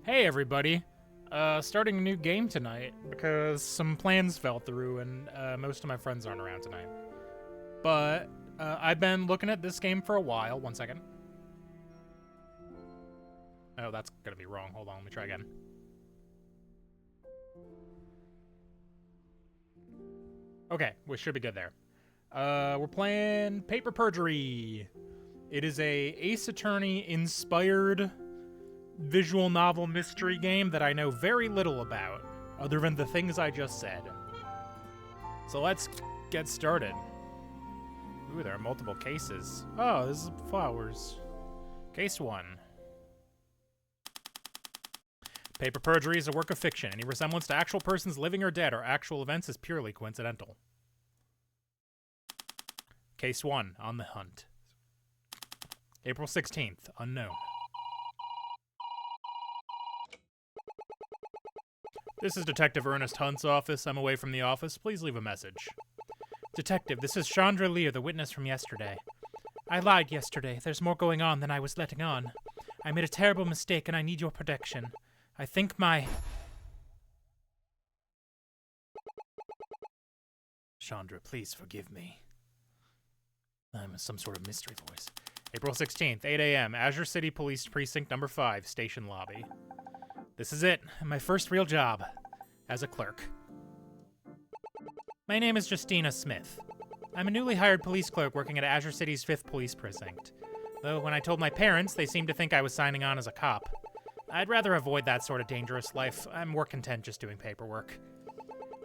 Hey everybody, starting a new game tonight because some plans fell through and most of my friends aren't around tonight. But I've been looking at this game for a while. One second. Oh, that's gonna be wrong. Hold on, let me try again. Okay, we should be good there. We're playing Paper Perjury. It is a Ace Attorney inspired visual novel mystery game that I know very little about, other than the things I just said. So let's get started. Ooh, there are multiple cases. Oh, this is flowers. Case 1. Paper Perjury is a work of fiction. Any resemblance to actual persons living or dead or actual events is purely coincidental. Case 1. On the Hunt. April 16th. Unknown. This is Detective Ernest Hunt's office. I'm away from the office. Please leave a message. Detective, this is Chandra Lear, the witness from yesterday. I lied yesterday. There's more going on than I was letting on. I made a terrible mistake and I need your protection. I think my... Chandra, please forgive me. I'm some sort of mystery voice. April 16th, 8 a.m., Azure City Police Precinct Number 5, Station Lobby. This is it, my first real job, as a clerk. My name is Justina Smith. I'm a newly hired police clerk working at Azure City's 5th Police Precinct. Though when I told my parents, they seemed to think I was signing on as a cop. I'd rather avoid that sort of dangerous life. I'm more content just doing paperwork.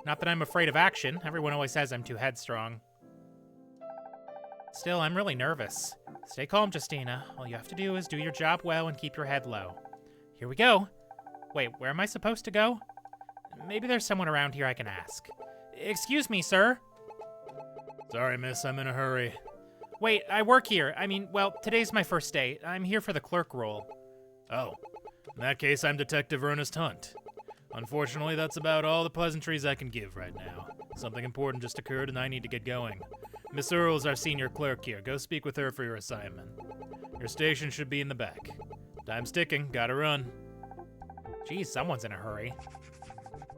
Not that I'm afraid of action. Everyone always says I'm too headstrong. Still, I'm really nervous. Stay calm, Justina. All you have to do is do your job well and keep your head low. Here we go. Wait, where am I supposed to go? Maybe there's someone around here I can ask. Excuse me, sir. Sorry, miss, I'm in a hurry. Wait, I work here. I mean, well, today's my first day. I'm here for the clerk role. Oh, in that case, I'm Detective Ernest Hunt. Unfortunately, that's about all the pleasantries I can give right now. Something important just occurred and I need to get going. Miss Earle's our senior clerk here. Go speak with her for your assignment. Your station should be in the back. Time's ticking. Gotta run. Geez, someone's in a hurry.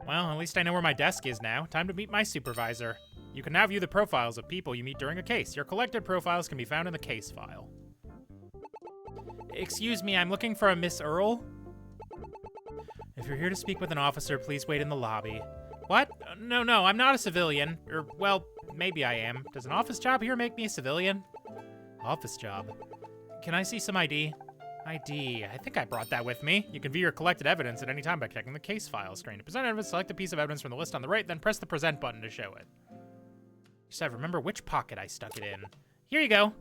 Well, at least I know where my desk is now. Time to meet my supervisor. You can now view the profiles of people you meet during a case. Your collected profiles can be found in the case file. Excuse me, I'm looking for a Miss Earle. If you're here to speak with an officer, please wait in the lobby. What? No, I'm not a civilian. Or, well, maybe I am. Does an office job here make me a civilian? Office job? Can I see some ID? ID. I think I brought that with me. You can view your collected evidence at any time by checking the case file screen. To present evidence, select a piece of evidence from the list on the right, then press the present button to show it. Just have to remember which pocket I stuck it in. Here you go.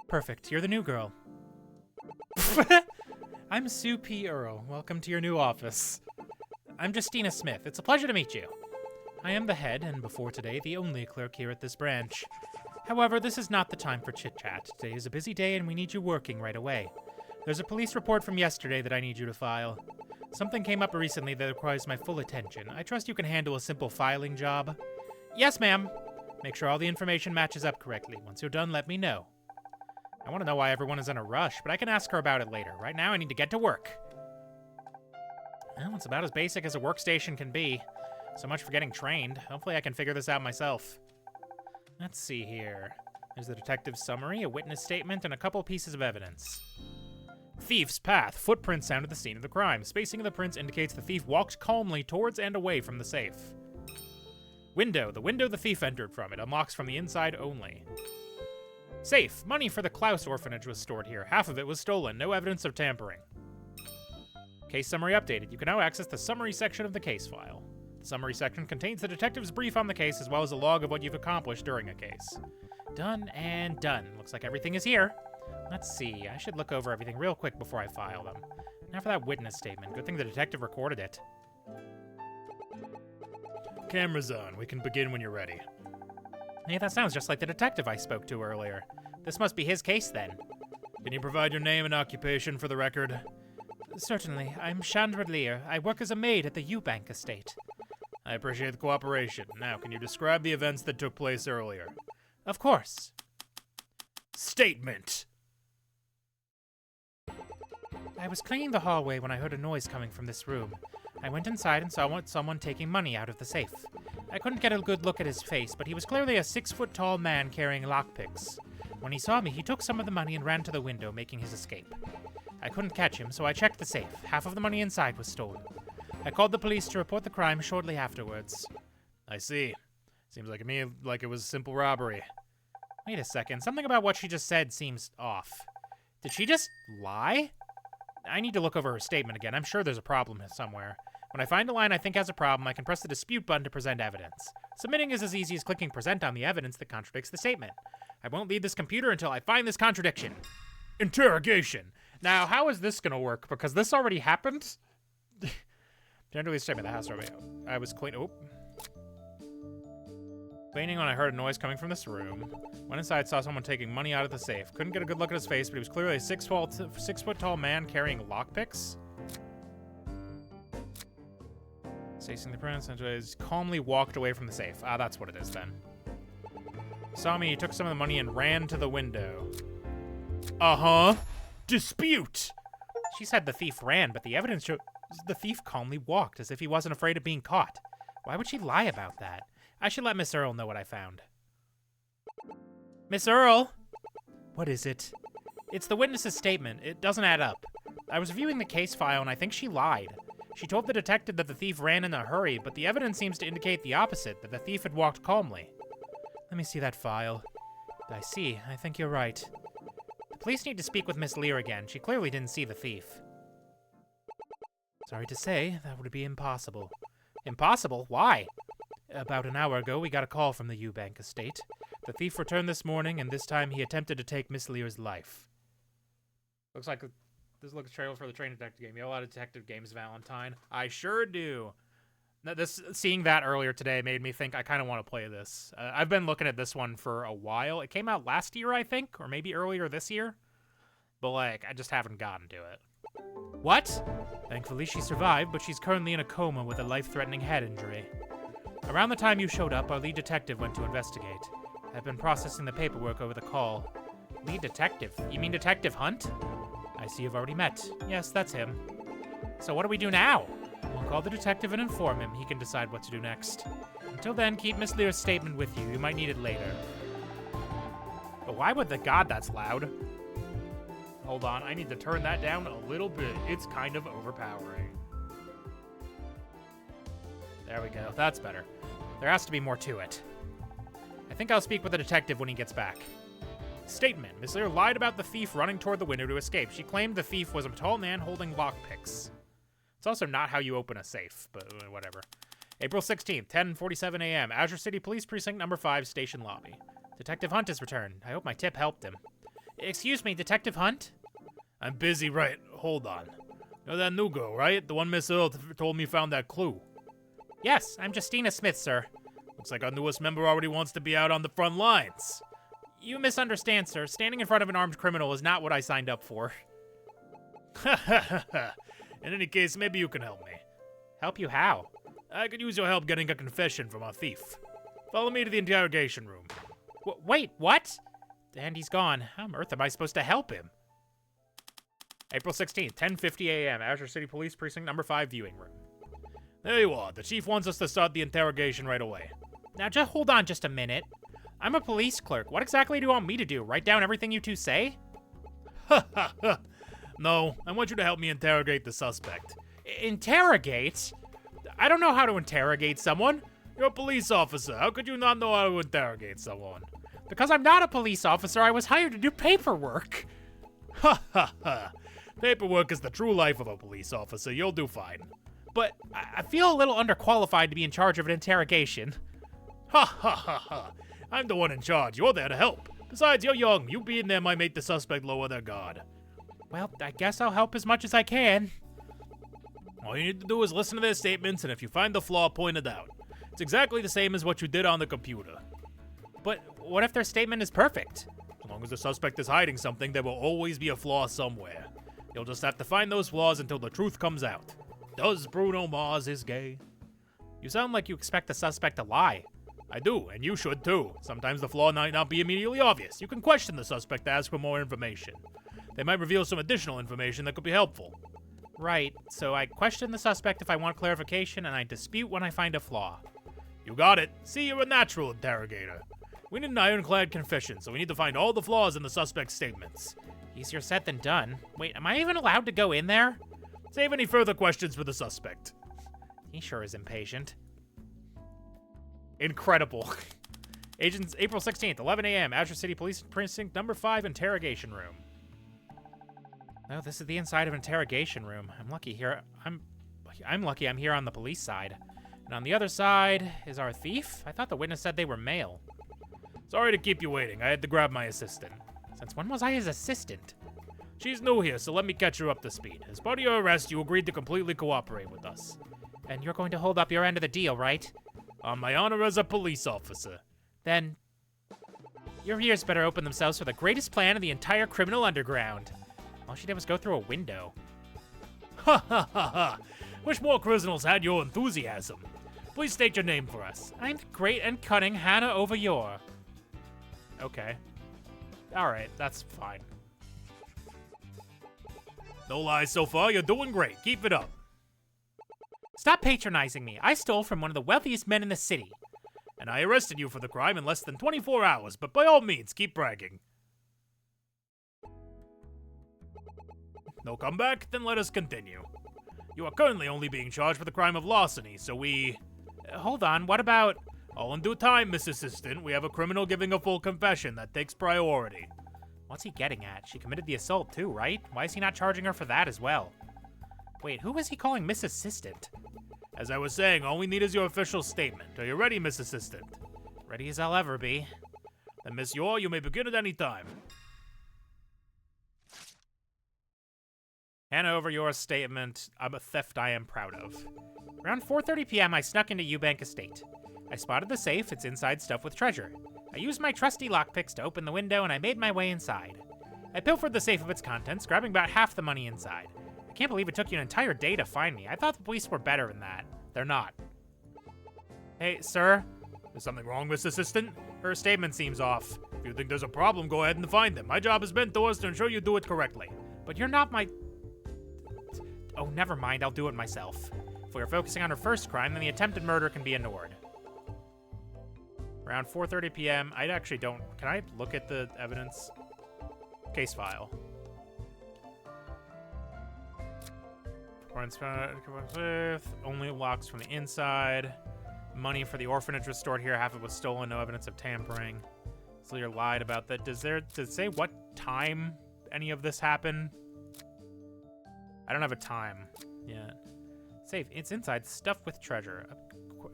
Perfect. You're the new girl. I'm Sue P. Earle. Welcome to your new office. I'm Justina Smith. It's a pleasure to meet you. I am the head, and before today, the only clerk here at this branch. However, this is not the time for chit-chat. Today is a busy day and we need you working right away. There's a police report from yesterday that I need you to file. Something came up recently that requires my full attention. I trust you can handle a simple filing job. Yes, ma'am. Make sure all the information matches up correctly. Once you're done, let me know. I want to know why everyone is in a rush, but I can ask her about it later. Right now, I need to get to work. Well, it's about as basic as a workstation can be. So much for getting trained. Hopefully I can figure this out myself. Let's see here. There's the detective's summary, a witness statement, and a couple pieces of evidence. Thief's path. Footprints found at the scene of the crime. Spacing of the prints indicates the thief walked calmly towards and away from the safe. Window. The window the thief entered from. It unlocks from the inside only. Safe. Money for the Klaus orphanage was stored here. Half of it was stolen. No evidence of tampering. Case summary updated. You can now access the summary section of the case file. The summary section contains the detective's brief on the case as well as a log of what you've accomplished during a case. Done and done. Looks like everything is here. Let's see. I should look over everything real quick before I file them. Now for that witness statement. Good thing the detective recorded it. Camera's on. We can begin when you're ready. Hey, that sounds just like the detective I spoke to earlier. This must be his case then. Can you provide your name and occupation for the record? Certainly. I'm Chandra Lear. I work as a maid at the Eubank estate. I appreciate the cooperation. Now, can you describe the events that took place earlier? Of course. Statement. I was cleaning the hallway when I heard a noise coming from this room. I went inside and saw someone taking money out of the safe. I couldn't get a good look at his face, but he was clearly a 6-foot-tall man carrying lockpicks. When he saw me, he took some of the money and ran to the window, making his escape. I couldn't catch him, so I checked the safe. Half of the money inside was stolen. I called the police to report the crime shortly afterwards. I see. Seems like to me like it was a simple robbery. Wait a second. Something about what she just said seems off. Did she just lie? I need to look over her statement again. I'm sure there's a problem somewhere. When I find a line I think has a problem, I can press the dispute button to present evidence. Submitting is as easy as clicking present on the evidence that contradicts the statement. I won't leave this computer until I find this contradiction. Interrogation. Now, how is this gonna work? Because this already happened? Generally, statement the house over. I was cleaning when I heard a noise coming from this room. Went inside, saw someone taking money out of the safe. Couldn't get a good look at his face, but he was clearly a 6-foot-tall man carrying lockpicks. Facing the prince, and calmly walked away from the safe. Ah, that's what it is then. Saw me, he took some of the money and ran to the window. Uh-huh. Dispute! She said the thief ran, but the evidence shows the thief calmly walked, as if he wasn't afraid of being caught. Why would she lie about that? I should let Miss Earl know what I found. Miss Earl! What is it? It's the witness's statement. It doesn't add up. I was reviewing the case file, and I think she lied. She told the detective that the thief ran in a hurry, but the evidence seems to indicate the opposite, that the thief had walked calmly. Let me see that file. I see. I think you're right. The police need to speak with Miss Lear again. She clearly didn't see the thief. Sorry to say, that would be impossible. Impossible? Why? About an hour ago, we got a call from the Eubank estate. The thief returned this morning, and this time he attempted to take Miss Lear's life. Looks like this looks a trailer for the Train Detective game. You have a lot of detective games, Valentine. I sure do. Seeing that earlier today made me think I kind of want to play this. I've been looking at this one for a while. It came out last year, I think, or maybe earlier this year. But, like, I just haven't gotten to it. What? Thankfully, she survived, but she's currently in a coma with a life-threatening head injury. Around the time you showed up, our lead detective went to investigate. I've been processing the paperwork over the call. Lead detective? You mean Detective Hunt? I see you've already met. Yes, that's him. So what do we do now? We'll call the detective and inform him. He can decide what to do next. Until then, keep Miss Lear's statement with you. You might need it later. But why would the God that's loud? Hold on, I need to turn that down a little bit. It's kind of overpowering. There we go. That's better. There has to be more to it. I think I'll speak with the detective when he gets back. Statement. Miss Lear lied about the thief running toward the window to escape. She claimed the thief was a tall man holding lockpicks. It's also not how you open a safe, but whatever. April 16th, 10:47 a.m. Azure City Police Precinct Number 5, Station Lobby. Detective Hunt has returned. I hope my tip helped him. Excuse me, Detective Hunt? I'm busy, right? Hold on. You're that new girl, right? The one Miss Earl told me found that clue. Yes, I'm Justina Smith, sir. Looks like our newest member already wants to be out on the front lines. You misunderstand, sir. Standing in front of an armed criminal is not what I signed up for. Ha ha ha ha. In any case, maybe you can help me. Help you how? I could use your help getting a confession from our thief. Follow me to the interrogation room. Wait, what? And he's gone. How on earth am I supposed to help him? April 16th, 10:50 a.m. Azure City Police Precinct Number 5 Viewing Room. There you are. The chief wants us to start the interrogation right away. Now, just hold on just a minute. I'm a police clerk. What exactly do you want me to do? Write down everything you two say? Ha ha ha. No, I want you to help me interrogate the suspect. Interrogate? I don't know how to interrogate someone. You're a police officer. How could you not know how to interrogate someone? Because I'm not a police officer. I was hired to do paperwork. Ha ha ha. Paperwork is the true life of a police officer. You'll do fine. But I feel a little underqualified to be in charge of an interrogation. Ha ha ha ha. I'm the one in charge. You're there to help. Besides, you're young. You being there might make the suspect lower their guard. Well, I guess I'll help as much as I can. All you need to do is listen to their statements, and if you find the flaw, point it out. It's exactly the same as what you did on the computer. But what if their statement is perfect? As long as the suspect is hiding something, there will always be a flaw somewhere. You'll just have to find those flaws until the truth comes out. Does Bruno Mars is gay? You sound like you expect the suspect to lie. I do, and you should too. Sometimes the flaw might not be immediately obvious. You can question the suspect to ask for more information. They might reveal some additional information that could be helpful. Right, so I question the suspect if I want clarification, and I dispute when I find a flaw. You got it. See, you're a natural interrogator. We need an ironclad confession, so we need to find all the flaws in the suspect's statements. Easier said than done. Wait, am I even allowed to go in there? Save any further questions for the suspect. He sure is impatient. Incredible. Agents, April 16th, 11 a.m., Azure City Police Precinct number 5 interrogation room. Oh, this is the inside of an interrogation room. I'm lucky I'm here on the police side. And on the other side is our thief? I thought the witness said they were male. Sorry to keep you waiting. I had to grab my assistant. Since when was I his assistant? She's new here, so let me catch her up to speed. As part of your arrest, you agreed to completely cooperate with us. And you're going to hold up your end of the deal, right? On my honor as a police officer. Then your ears better open themselves for the greatest plan in the entire criminal underground. All she did was go through a window. Ha ha ha ha! Wish more criminals had your enthusiasm. Please state your name for us. I'm the great and cunning Hannah Overyore. Okay. Alright, that's fine. No lies so far, you're doing great. Keep it up. Stop patronizing me. I stole from one of the wealthiest men in the city. And I arrested you for the crime in less than 24 hours, but by all means, keep bragging. No comeback? Then let us continue. You are currently only being charged for the crime of larceny, so we... Hold on, what about... All in due time, Miss Assistant. We have a criminal giving a full confession that takes priority. What's he getting at? She committed the assault too, right? Why is he not charging her for that as well? Wait, who is he calling Miss Assistant? As I was saying, all we need is your official statement. Are you ready, Miss Assistant? Ready as I'll ever be. Then, Miss Yore, you may begin at any time. Hannah Overyore's statement, I'm a theft I am proud of. Around 4:30 p.m., I snuck into Eubank Estate. I spotted the safe, its inside stuffed with treasure. I used my trusty lockpicks to open the window, and I made my way inside. I pilfered the safe of its contents, grabbing about half the money inside. I can't believe it took you an entire day to find me. I thought the police were better than that. They're not. Hey, sir? Is something wrong, Miss Assistant? Her statement seems off. If you think there's a problem, go ahead and find them. My job has been to us to ensure you do it correctly. But you're not my... Oh, never mind. I'll do it myself. If we are focusing on her first crime, then the attempted murder can be ignored. Around 4:30 p.m. I actually don't... Can I look at the evidence? Case file. Only locks from the inside. Money for the orphanage restored here. Half of it was stolen. No evidence of tampering. Slater lied about that. Does it say what time any of this happened? I don't have a time yet. Safe. It's inside. Stuffed with treasure.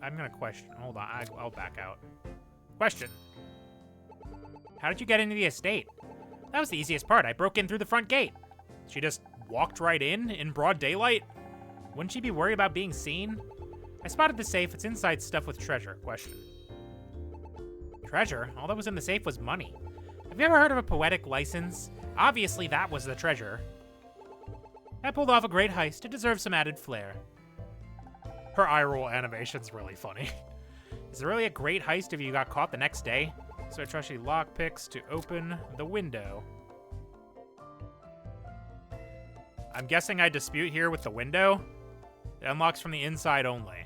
I'm gonna question. Hold on. I'll back out. Question. How did you get into the estate? That was the easiest part. I broke in through the front gate. She just walked right in broad daylight? Wouldn't she be worried about being seen? I spotted the safe. It's inside stuffed with treasure. Question. Treasure? All that was in the safe was money. Have you ever heard of a poetic license? Obviously that was the treasure. I pulled off a great heist. It deserves some added flair. Her eye roll animation's really funny. Is it really a great heist if you got caught the next day? So I trusty lockpicks to open the window. I'm guessing I dispute here with the window. It unlocks from the inside only.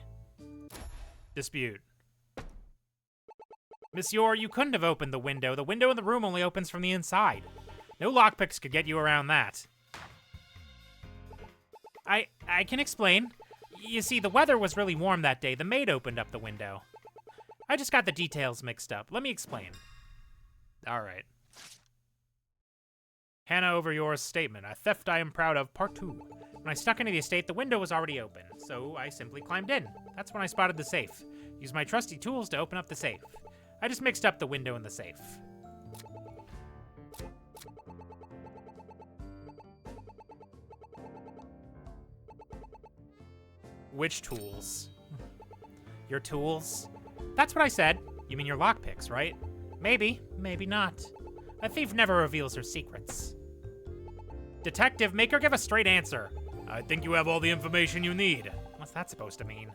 Dispute. Miss Yore, you couldn't have opened the window. The window in the room only opens from the inside. No lockpicks could get you around that. I can explain. You see, the weather was really warm that day. The maid opened up the window. I just got the details mixed up. Let me explain. All right. Hannah Overyore's statement, a theft I am proud of, part 2. When I stuck into the estate, the window was already open, so I simply climbed in. That's when I spotted the safe. Used my trusty tools to open up the safe. I just mixed up the window and the safe. Which tools? Your tools? That's what I said. You mean your lockpicks, right? Maybe, maybe not. A thief never reveals her secrets. Detective, make her give a straight answer. I think you have all the information you need. What's that supposed to mean?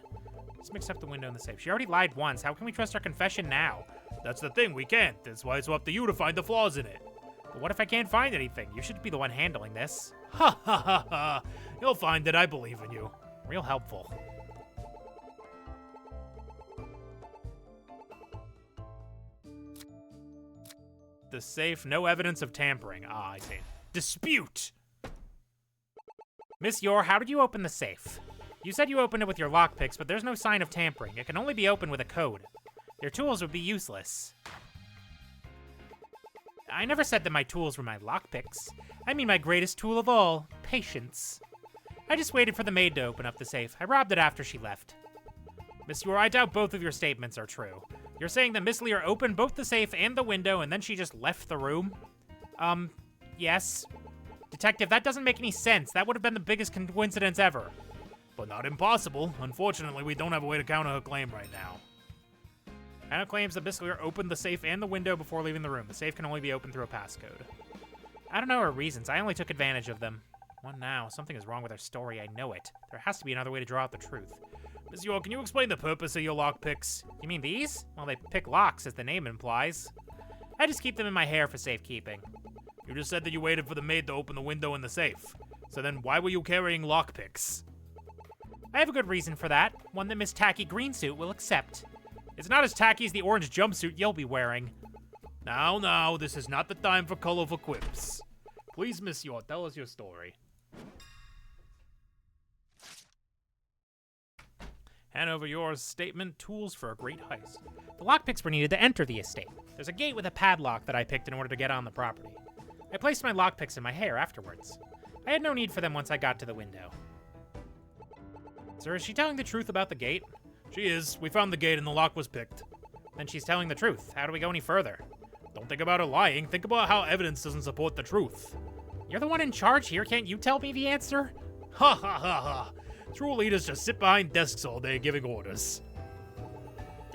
Let's mix up the window and the safe. She already lied once. How can we trust her confession now? That's the thing, we can't. That's why it's up to you to find the flaws in it. But what if I can't find anything? You should be the one handling this. Ha ha ha ha! You'll find it, I believe in you. Real helpful. The safe, no evidence of tampering. Ah, I see. Dispute! Miss Yor, how did you open the safe? You said you opened it with your lockpicks, but there's no sign of tampering. It can only be opened with a code. Your tools would be useless. I never said that my tools were my lockpicks. I mean my greatest tool of all, patience. I just waited for the maid to open up the safe. I robbed it after she left. Miss Yor, I doubt both of your statements are true. You're saying that Miss Lear opened both the safe and the window and then she just left the room? Yes. Detective, that doesn't make any sense. That would have been the biggest coincidence ever. But not impossible. Unfortunately, we don't have a way to counter her claim right now. Anna claims that Miss Lear opened the safe and the window before leaving the room. The safe can only be opened through a passcode. I don't know her reasons. I only took advantage of them. What now? Something is wrong with her story. I know it. There has to be another way to draw out the truth. Miss Yor, can you explain the purpose of your lockpicks? You mean these? Well, they pick locks, as the name implies. I just keep them in my hair for safekeeping. You just said that you waited for the maid to open the window in the safe. So then why were you carrying lockpicks? I have a good reason for that. One that Miss Tacky Greensuit will accept. It's not as tacky as the orange jumpsuit you'll be wearing. Now, this is not the time for colorful quips. Please, Miss Yor, tell us your story. Hand over your statement, tools for a great heist. The lockpicks were needed to enter the estate. There's a gate with a padlock that I picked in order to get on the property. I placed my lockpicks in my hair afterwards. I had no need for them once I got to the window. Sir, is she telling the truth about the gate? She is. We found the gate and the lock was picked. Then she's telling the truth. How do we go any further? Don't think about her lying. Think about how evidence doesn't support the truth. You're the one in charge here. Can't you tell me the answer? Ha ha ha ha. True leaders just sit behind desks all day giving orders.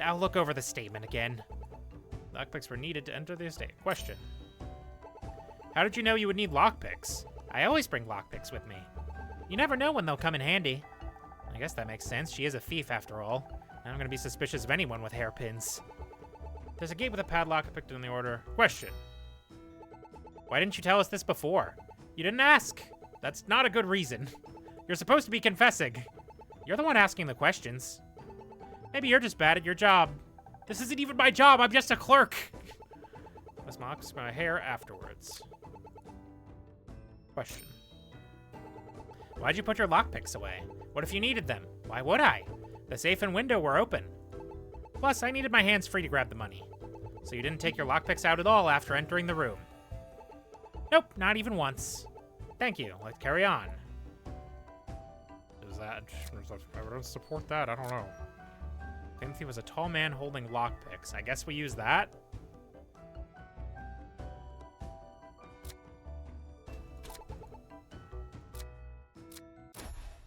I'll look over the statement again. Lockpicks were needed to enter the estate. Question. How did you know you would need lockpicks? I always bring lockpicks with me. You never know when they'll come in handy. I guess that makes sense. She is a thief after all. Now I'm gonna be suspicious of anyone with hairpins. There's a gate with a padlock picked in the order. Question. Why didn't you tell us this before? You didn't ask. That's not a good reason. You're supposed to be confessing. You're the one asking the questions. Maybe you're just bad at your job. This isn't even my job. I'm just a clerk. Let's mock my hair afterwards. Question. Why'd you put your lockpicks away? What if you needed them? Why would I? The safe and window were open. Plus, I needed my hands free to grab the money. So you didn't take your lockpicks out at all after entering the room? Nope, not even once. Thank you. Let's carry on. Does evidence support that? I don't know. Timothy was a tall man holding lockpicks. I guess we use that.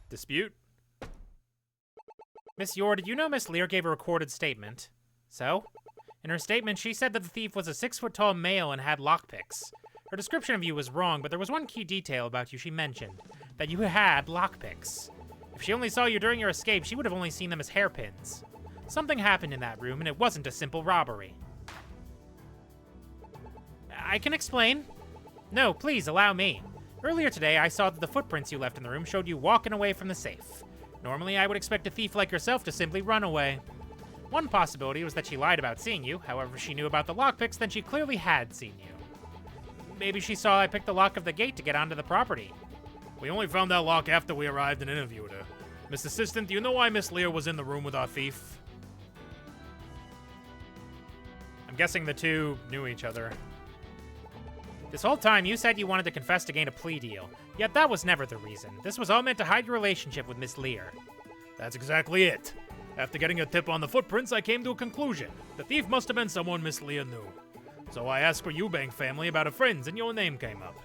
Dispute? Miss Yor, did you know Miss Lear gave a recorded statement? So? In her statement, she said that the thief was a 6-foot-tall male and had lockpicks. Her description of you was wrong, but there was one key detail about you she mentioned. That you had lockpicks. If she only saw you during your escape, she would have only seen them as hairpins. Something happened in that room, and it wasn't a simple robbery. I can explain. No, please, allow me. Earlier today, I saw that the footprints you left in the room showed you walking away from the safe. Normally, I would expect a thief like yourself to simply run away. One possibility was that she lied about seeing you. However, if she knew about the lockpicks, then she clearly had seen you. Maybe she saw I picked the lock of the gate to get onto the property. We only found that lock after we arrived and interviewed her. Miss Assistant, do you know why Miss Lear was in the room with our thief? I'm guessing the two knew each other. This whole time, you said you wanted to confess to gain a plea deal. Yet that was never the reason. This was all meant to hide your relationship with Miss Lear. That's exactly it. After getting a tip on the footprints, I came to a conclusion. The thief must have been someone Miss Lear knew. So I asked for Eubank family about her friends, and your name came up.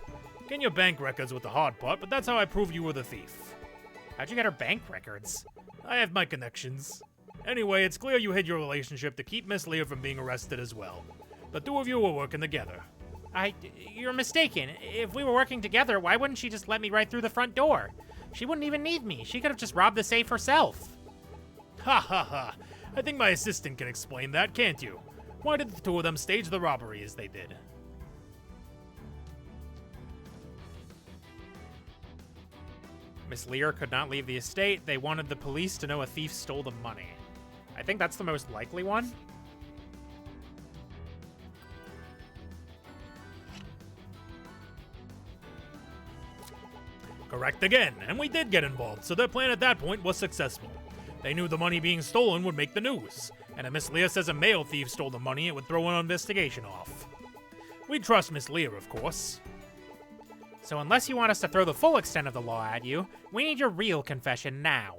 Getting your bank records was the hard part, but that's how I proved you were the thief. How'd you get her bank records? I have my connections. Anyway, it's clear you hid your relationship to keep Miss Lear from being arrested as well. The two of you were working together. You're mistaken. If we were working together, why wouldn't she just let me right through the front door? She wouldn't even need me. She could have just robbed the safe herself. Ha ha ha. I think my assistant can explain that, can't you? Why did the two of them stage the robbery as they did? Miss Lear could not leave the estate. They wanted the police to know a thief stole the money. I think that's the most likely one. Correct again, and we did get involved, so their plan at that point was successful. They knew the money being stolen would make the news, and if Miss Lear says a male thief stole the money, it would throw an investigation off. We trust Miss Lear, of course. So unless you want us to throw the full extent of the law at you, we need your real confession now.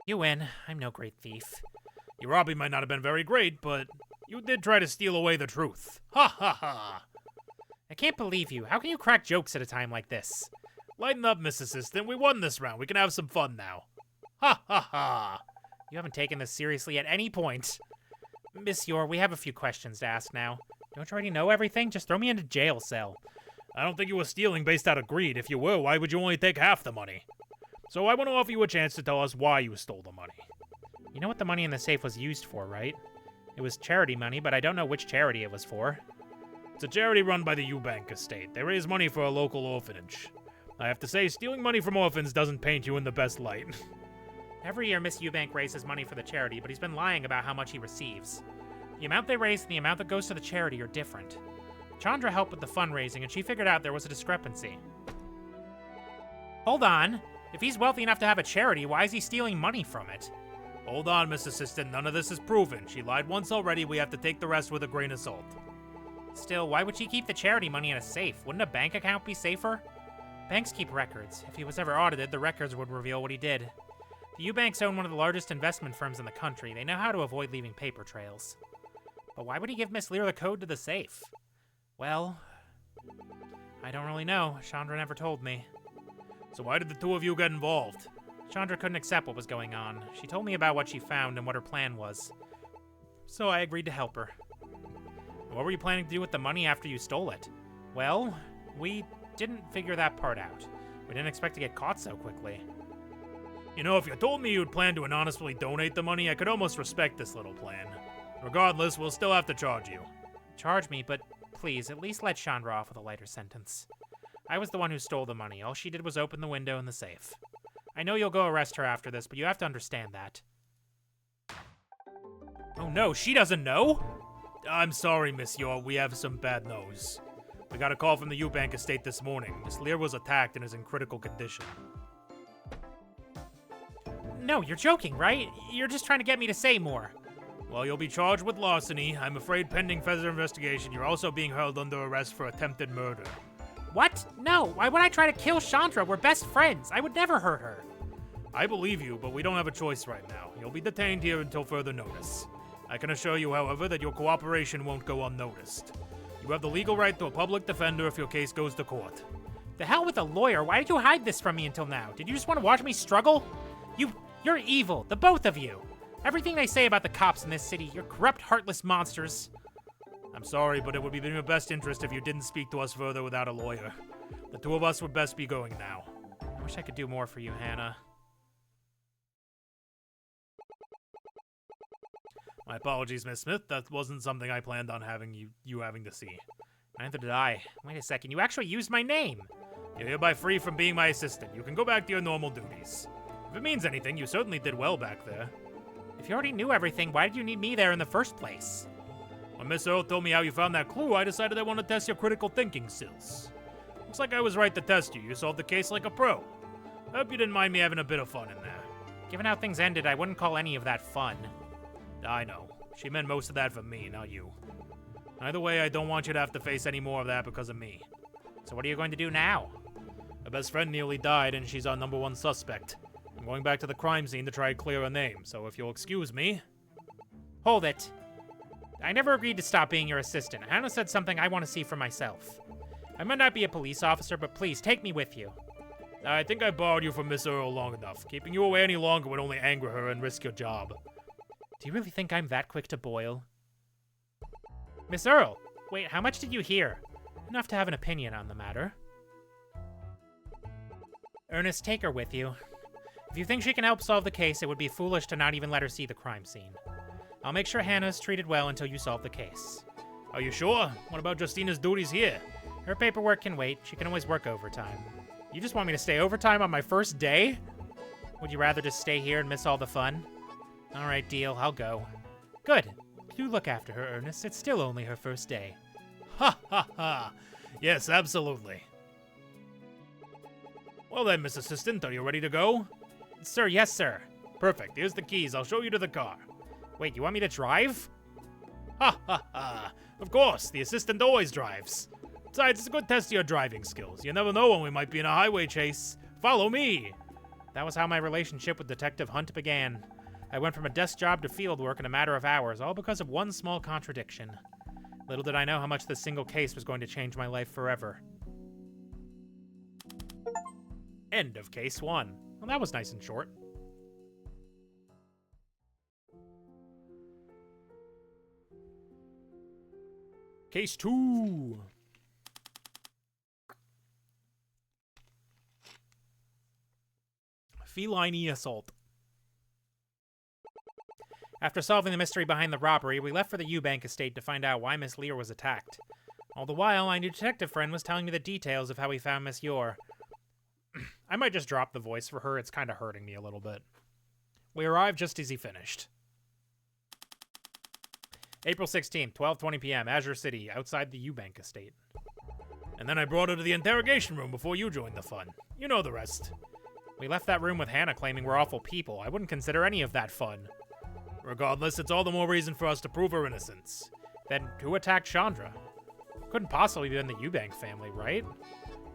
You win. I'm no great thief. Your robbery might not have been very great, but you did try to steal away the truth. Ha ha ha! I can't believe you. How can you crack jokes at a time like this? Lighten up, Miss Assistant. We won this round. We can have some fun now. Ha ha ha! You haven't taken this seriously at any point. Miss Yor, we have a few questions to ask now. Don't you already know everything? Just throw me into jail cell. I don't think you were stealing based out of greed. If you were, why would you only take half the money? So I want to offer you a chance to tell us why you stole the money. You know what the money in the safe was used for, right? It was charity money, but I don't know which charity it was for. It's a charity run by the Eubank estate. They raise money for a local orphanage. I have to say, stealing money from orphans doesn't paint you in the best light. Every year, Miss Eubank raises money for the charity, but he's been lying about how much he receives. The amount they raise and the amount that goes to the charity are different. Chandra helped with the fundraising, and she figured out there was a discrepancy. Hold on. If he's wealthy enough to have a charity, why is he stealing money from it? Hold on, Miss Assistant. None of this is proven. She lied once already. We have to take the rest with a grain of salt. Still, why would she keep the charity money in a safe? Wouldn't a bank account be safer? Banks keep records. If he was ever audited, the records would reveal what he did. The Eubanks own one of the largest investment firms in the country. They know how to avoid leaving paper trails. But why would he give Miss Lear the code to the safe? Well, I don't really know. Chandra never told me. So why did the two of you get involved? Chandra couldn't accept what was going on. She told me about what she found and what her plan was. So I agreed to help her. What were you planning to do with the money after you stole it? Well, we didn't figure that part out. We didn't expect to get caught so quickly. You know, if you told me you'd plan to anonymously donate the money, I could almost respect this little plan. Regardless, we'll still have to charge you. Charge me, but please, at least let Chandra off with a lighter sentence. I was the one who stole the money. All she did was open the window in the safe. I know you'll go arrest her after this, but you have to understand that. Oh no, she doesn't know? I'm sorry, Miss Yor, we have some bad news. We got a call from the Eubank estate this morning. Miss Lear was attacked and is in critical condition. No, you're joking, right? You're just trying to get me to say more. Well, you'll be charged with larceny. I'm afraid pending further investigation, you're also being held under arrest for attempted murder. What? No, why would I try to kill Chandra? We're best friends. I would never hurt her. I believe you, but we don't have a choice right now. You'll be detained here until further notice. I can assure you, however, that your cooperation won't go unnoticed. You have the legal right to a public defender if your case goes to court. The hell with a lawyer. Why did you hide this from me until now? Did you just want to watch me struggle? You're evil, the both of you. Everything they say about the cops in this city, you're corrupt, heartless monsters. I'm sorry, but it would be in your best interest if you didn't speak to us further without a lawyer. The two of us would best be going now. I wish I could do more for you, Hannah. My apologies, Miss Smith. That wasn't something I planned on having you having to see. Neither did I. Wait a second, you actually used my name. You're hereby free from being my assistant. You can go back to your normal duties. If it means anything, you certainly did well back there. If you already knew everything, why did you need me there in the first place? When Miss Earl told me how you found that clue, I decided I wanted to test your critical thinking skills. Looks like I was right to test you. You solved the case like a pro. I hope you didn't mind me having a bit of fun in there. Given how things ended, I wouldn't call any of that fun. I know. She meant most of that for me, not you. Either way, I don't want you to have to face any more of that because of me. So what are you going to do now? Her best friend nearly died, and she's our #1 suspect. I'm going back to the crime scene to try to clear her name, so if you'll excuse me... Hold it. I never agreed to stop being your assistant. Hannah said something I want to see for myself. I might not be a police officer, but please, take me with you. I think I borrowed you from Miss Earl long enough. Keeping you away any longer would only anger her and risk your job. Do you really think I'm that quick to boil? Miss Earl! Wait, how much did you hear? Enough to have an opinion on the matter. Ernest, take her with you. If you think she can help solve the case, it would be foolish to not even let her see the crime scene. I'll make sure Hannah's treated well until you solve the case. Are you sure? What about Justina's duties here? Her paperwork can wait. She can always work overtime. You just want me to stay overtime on my first day? Would you rather just stay here and miss all the fun? All right, deal. I'll go. Good. Do look after her, Ernest. It's still only her first day. Ha ha ha. Yes, absolutely. Well then, Miss Assistant, are you ready to go? Sir, yes, sir. Perfect. Here's the keys. I'll show you to the car. Wait, you want me to drive? Ha ha ha. Of course, the assistant always drives. Besides, it's a good test of your driving skills. You never know when we might be in a highway chase. Follow me. That was how my relationship with Detective Hunt began. I went from a desk job to field work in a matter of hours, all because of one small contradiction. Little did I know how much this single case was going to change my life forever. End of case 1. Well, that was nice and short. Case 2. Feline assault. After solving the mystery behind the robbery, we left for the Eubank estate to find out why Miss Lear was attacked. All the while, my new detective friend was telling me the details of how we found Miss Yor. I might just drop the voice for her, it's kind of hurting me a little bit. We arrived just as he finished. April 16th, 12:20 p.m., Azure City, outside the Eubank estate. And then I brought her to the interrogation room before you joined the fun. You know the rest. We left that room with Hannah claiming we're awful people. I wouldn't consider any of that fun. Regardless, it's all the more reason for us to prove her innocence. Then who attacked Chandra? Couldn't possibly be in the Eubank family, right?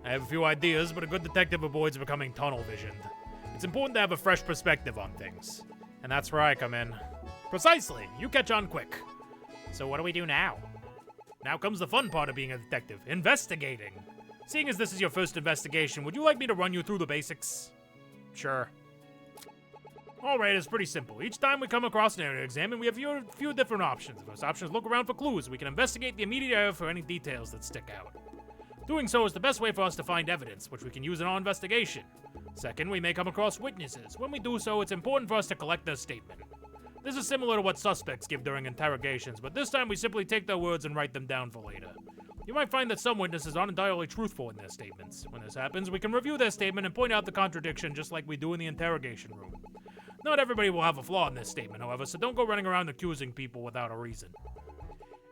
I have a few ideas, but a good detective avoids becoming tunnel-visioned. It's important to have a fresh perspective on things. And that's where I come in. Precisely. You catch on quick. So what do we do now? Now comes the fun part of being a detective, investigating. Seeing as this is your first investigation, would you like me to run you through the basics? Sure. Alright, it's pretty simple. Each time we come across an area to examine, we have a few different options. The first option is look around for clues. We can investigate the immediate area for any details that stick out. Doing so is the best way for us to find evidence, which we can use in our investigation. Second, we may come across witnesses. When we do so, it's important for us to collect their statement. This is similar to what suspects give during interrogations, but this time we simply take their words and write them down for later. You might find that some witnesses aren't entirely truthful in their statements. When this happens, we can review their statement and point out the contradiction just like we do in the interrogation room. Not everybody will have a flaw in this statement, however, so don't go running around accusing people without a reason.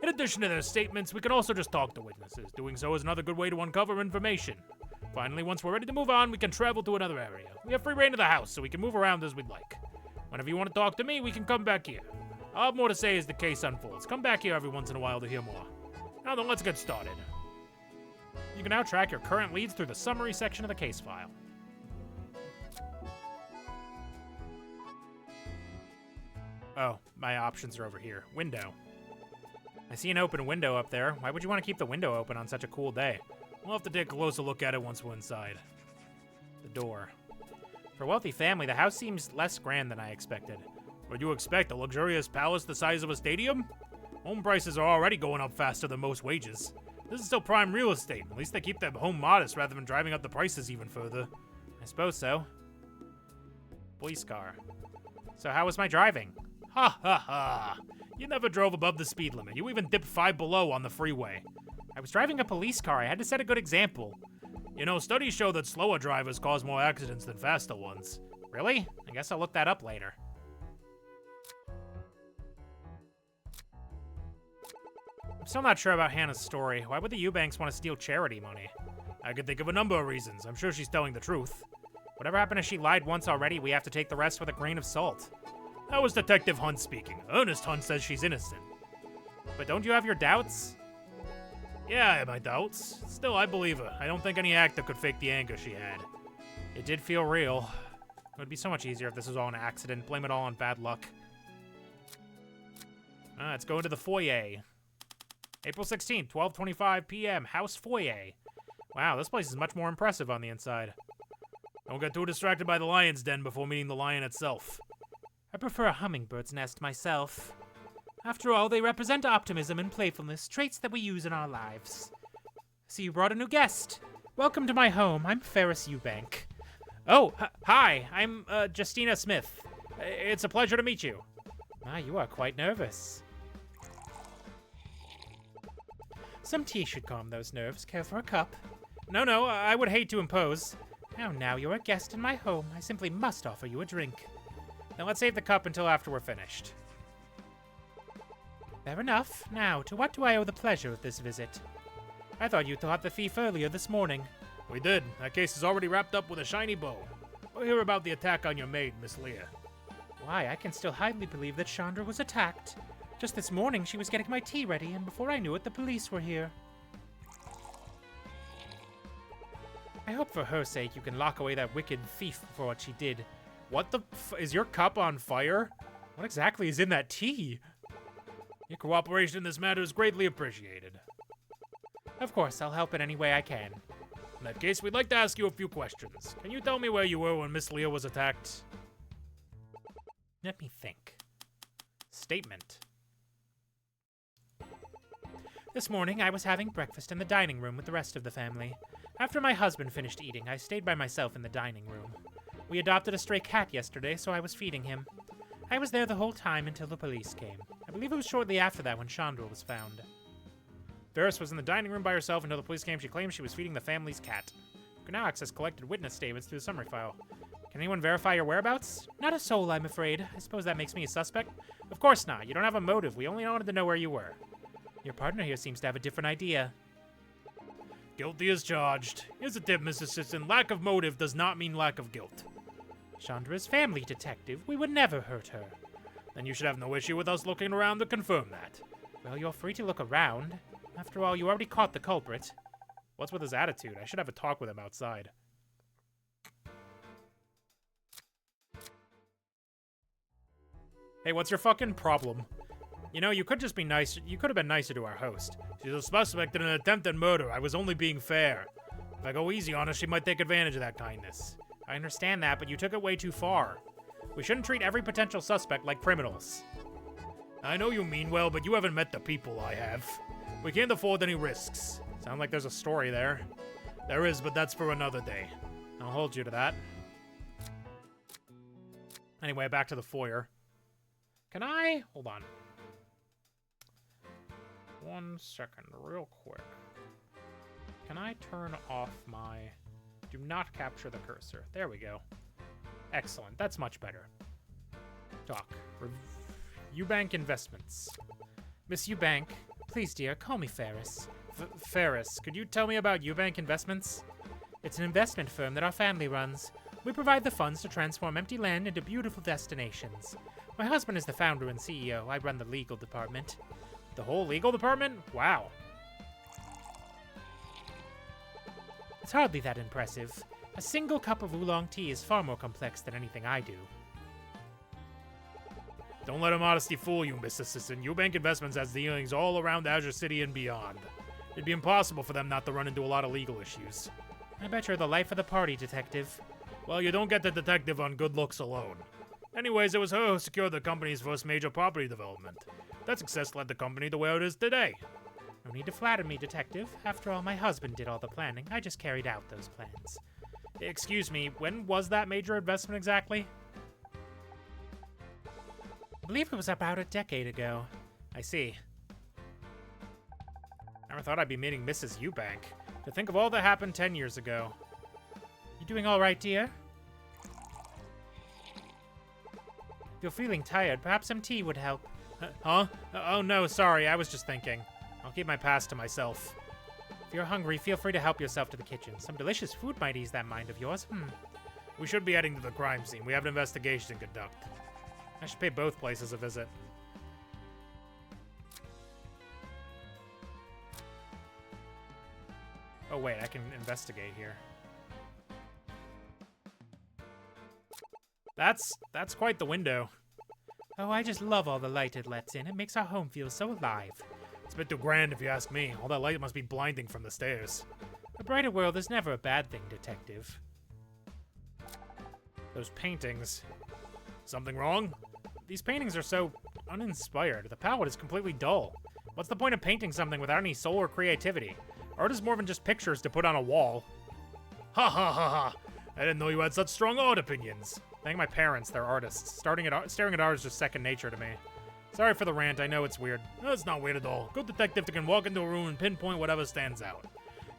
In addition to their statements, we can also just talk to witnesses. Doing so is another good way to uncover information. Finally, once we're ready to move on, we can travel to another area. We have free reign of the house, so we can move around as we'd like. Whenever you want to talk to me, we can come back here. I'll have more to say as the case unfolds. Come back here every once in a while to hear more. Now then, let's get started. You can now track your current leads through the summary section of the case file. Oh, my options are over here. Window. I see an open window up there. Why would you want to keep the window open on such a cool day? We'll have to take a closer look at it once we're inside. The door. For a wealthy family, the house seems less grand than I expected. What'd you expect, a luxurious palace the size of a stadium? Home prices are already going up faster than most wages. This is still prime real estate. At least they keep their home modest rather than driving up the prices even further. I suppose so. Police car. So how was my driving? Ha ha ha! You never drove above the speed limit. You even dipped 5 below on the freeway. I was driving a police car. I had to set a good example. You know, studies show that slower drivers cause more accidents than faster ones. Really? I guess I'll look that up later. I'm still not sure about Hannah's story. Why would the Eubanks want to steal charity money? I could think of a number of reasons. I'm sure she's telling the truth. Whatever happened if she lied once already, we have to take the rest with a grain of salt. That was Detective Hunt speaking. Ernest Hunt says she's innocent. But don't you have your doubts? Yeah, I have my doubts. Still, I believe her. I don't think any actor could fake the anger she had. It did feel real. It would be so much easier if this was all an accident. Blame it all on bad luck. Let's go into the foyer. April 16th, 12:25 p.m. House foyer. Wow, this place is much more impressive on the inside. Don't get too distracted by the lion's den before meeting the lion itself. I prefer a hummingbird's nest myself. After all, they represent optimism and playfulness, traits that we use in our lives. So you brought a new guest. Welcome to my home. I'm Ferris Eubank. Oh, hi. I'm Justina Smith. It's a pleasure to meet you. Ah, you are quite nervous. Some tea should calm those nerves. Care for a cup? No, I would hate to impose. Now, you're a guest in my home. I simply must offer you a drink. Then let's save the cup until after we're finished. Fair enough. Now, to what do I owe the pleasure of this visit? I thought you caught the thief earlier this morning. We did. That case is already wrapped up with a shiny bow. We'll hear about the attack on your maid, Miss Leah. Why, I can still hardly believe that Chandra was attacked. Just this morning, she was getting my tea ready, and before I knew it, the police were here. I hope for her sake you can lock away that wicked thief for what she did. What the is your cup on fire? What exactly is in that tea? Your cooperation in this matter is greatly appreciated. Of course, I'll help in any way I can. In that case, we'd like to ask you a few questions. Can you tell me where you were when Miss Leah was attacked? Let me think. Statement. This morning, I was having breakfast in the dining room with the rest of the family. After my husband finished eating, I stayed by myself in the dining room. We adopted a stray cat yesterday, so I was feeding him. I was there the whole time until the police came. I believe it was shortly after that when Chandra was found. Ferris was in the dining room by herself until the police came. She claimed she was feeding the family's cat. You can now access collected witness statements through the summary file. Can anyone verify your whereabouts? Not a soul, I'm afraid. I suppose that makes me a suspect? Of course not. You don't have a motive. We only wanted to know where you were. Your partner here seems to have a different idea. Guilty as charged. Here's a tip, Mr. Assistant. Lack of motive does not mean lack of guilt. Chandra's family detective. We would never hurt her. Then you should have no issue with us looking around to confirm that. Well, you're free to look around. After all, you already caught the culprit. What's with his attitude? I should have a talk with him outside. Hey, what's your fucking problem? You know, you could just be nice. You could have been nicer to our host. She's a suspect in an attempted murder. I was only being fair. If I go easy on her, she might take advantage of that kindness. I understand that, but you took it way too far. We shouldn't treat every potential suspect like criminals. I know you mean well, but you haven't met the people I have. We can't afford any risks. Sound like there's a story there. There is, but that's for another day. I'll hold you to that. Anyway, back to the foyer. Can I? Hold on. 1 second, real quick. Can I turn off my... Do not capture the cursor. There we go. Excellent. That's much better. Doc. Eubank Investments. Miss Eubank, please, dear, call me Ferris. Ferris, could you tell me about Eubank Investments? It's an investment firm that our family runs. We provide the funds to transform empty land into beautiful destinations. My husband is the founder and CEO. I run the legal department. The whole legal department? Wow. It's hardly that impressive. A single cup of oolong tea is far more complex than anything I do. Don't let her modesty fool you, Mr. Assistant. Eubank Investments has dealings all around Azure City and beyond. It'd be impossible for them not to run into a lot of legal issues. I bet you're the life of the party, Detective. Well, you don't get the detective on good looks alone. Anyways, it was her who secured the company's first major property development. That success led the company to where it is today. No need to flatter me, Detective. After all, my husband did all the planning. I just carried out those plans. Excuse me, when was that major investment exactly? I believe it was about a decade ago. I see. Never thought I'd be meeting Mrs. Eubank. To think of all that happened 10 years ago. You doing all right, dear? If you're feeling tired, perhaps some tea would help. Huh? Oh no, sorry, I was just thinking. I'll keep my past to myself. If you're hungry, feel free to help yourself to the kitchen. Some delicious food might ease that mind of yours. We should be heading to the crime scene. We have an investigation to conduct. I should pay both places a visit. Oh wait, I can investigate here. That's quite the window. Oh, I just love all the light it lets in. It makes our home feel so alive. It's a bit too grand if you ask me. All that light must be blinding from the stairs. A brighter world is never a bad thing, Detective. Those paintings. Something wrong? These paintings are so uninspired. The palette is completely dull. What's the point of painting something without any soul or creativity? Art is more than just pictures to put on a wall. Ha ha ha ha! I didn't know you had such strong art opinions. Thank my parents, they're artists. Staring at art is just second nature to me. Sorry for the rant, I know it's weird. No, it's not weird at all. Good detective can walk into a room and pinpoint whatever stands out.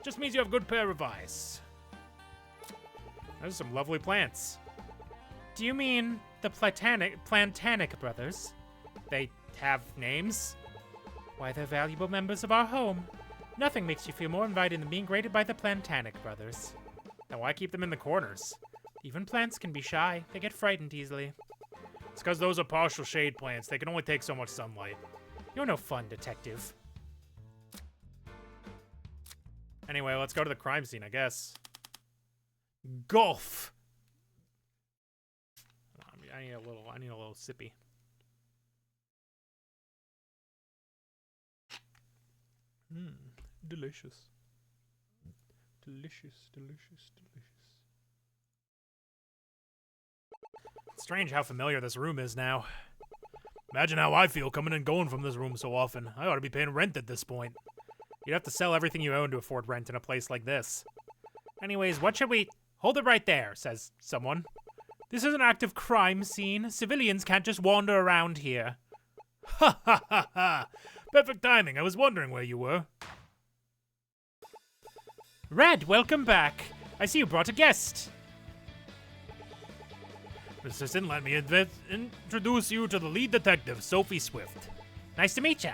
Just means you have a good pair of eyes. Those are some lovely plants. Do you mean the Plantanic brothers? They have names? Why, they're valuable members of our home. Nothing makes you feel more invited than being greeted by the Plantanic brothers. Then why keep them in the corners? Even plants can be shy. They get frightened easily. It's because those are partial shade plants. They can only take so much sunlight. You're no fun, detective. Anyway, let's go to the crime scene, I guess. Golf! I need a little sippy. Delicious. Delicious, delicious, delicious. It's strange how familiar this room is now. Imagine how I feel coming and going from this room so often. I ought to be paying rent at this point. You'd have to sell everything you own to afford rent in a place like this. Anyways, what should we... Hold it right there, says someone. This is an active crime scene. Civilians can't just wander around here. Ha ha ha ha! Perfect timing. I was wondering where you were. Red, welcome back. I see you brought a guest. Assistant, let me introduce you to the lead detective, Sophie Swift. Nice to meet ya.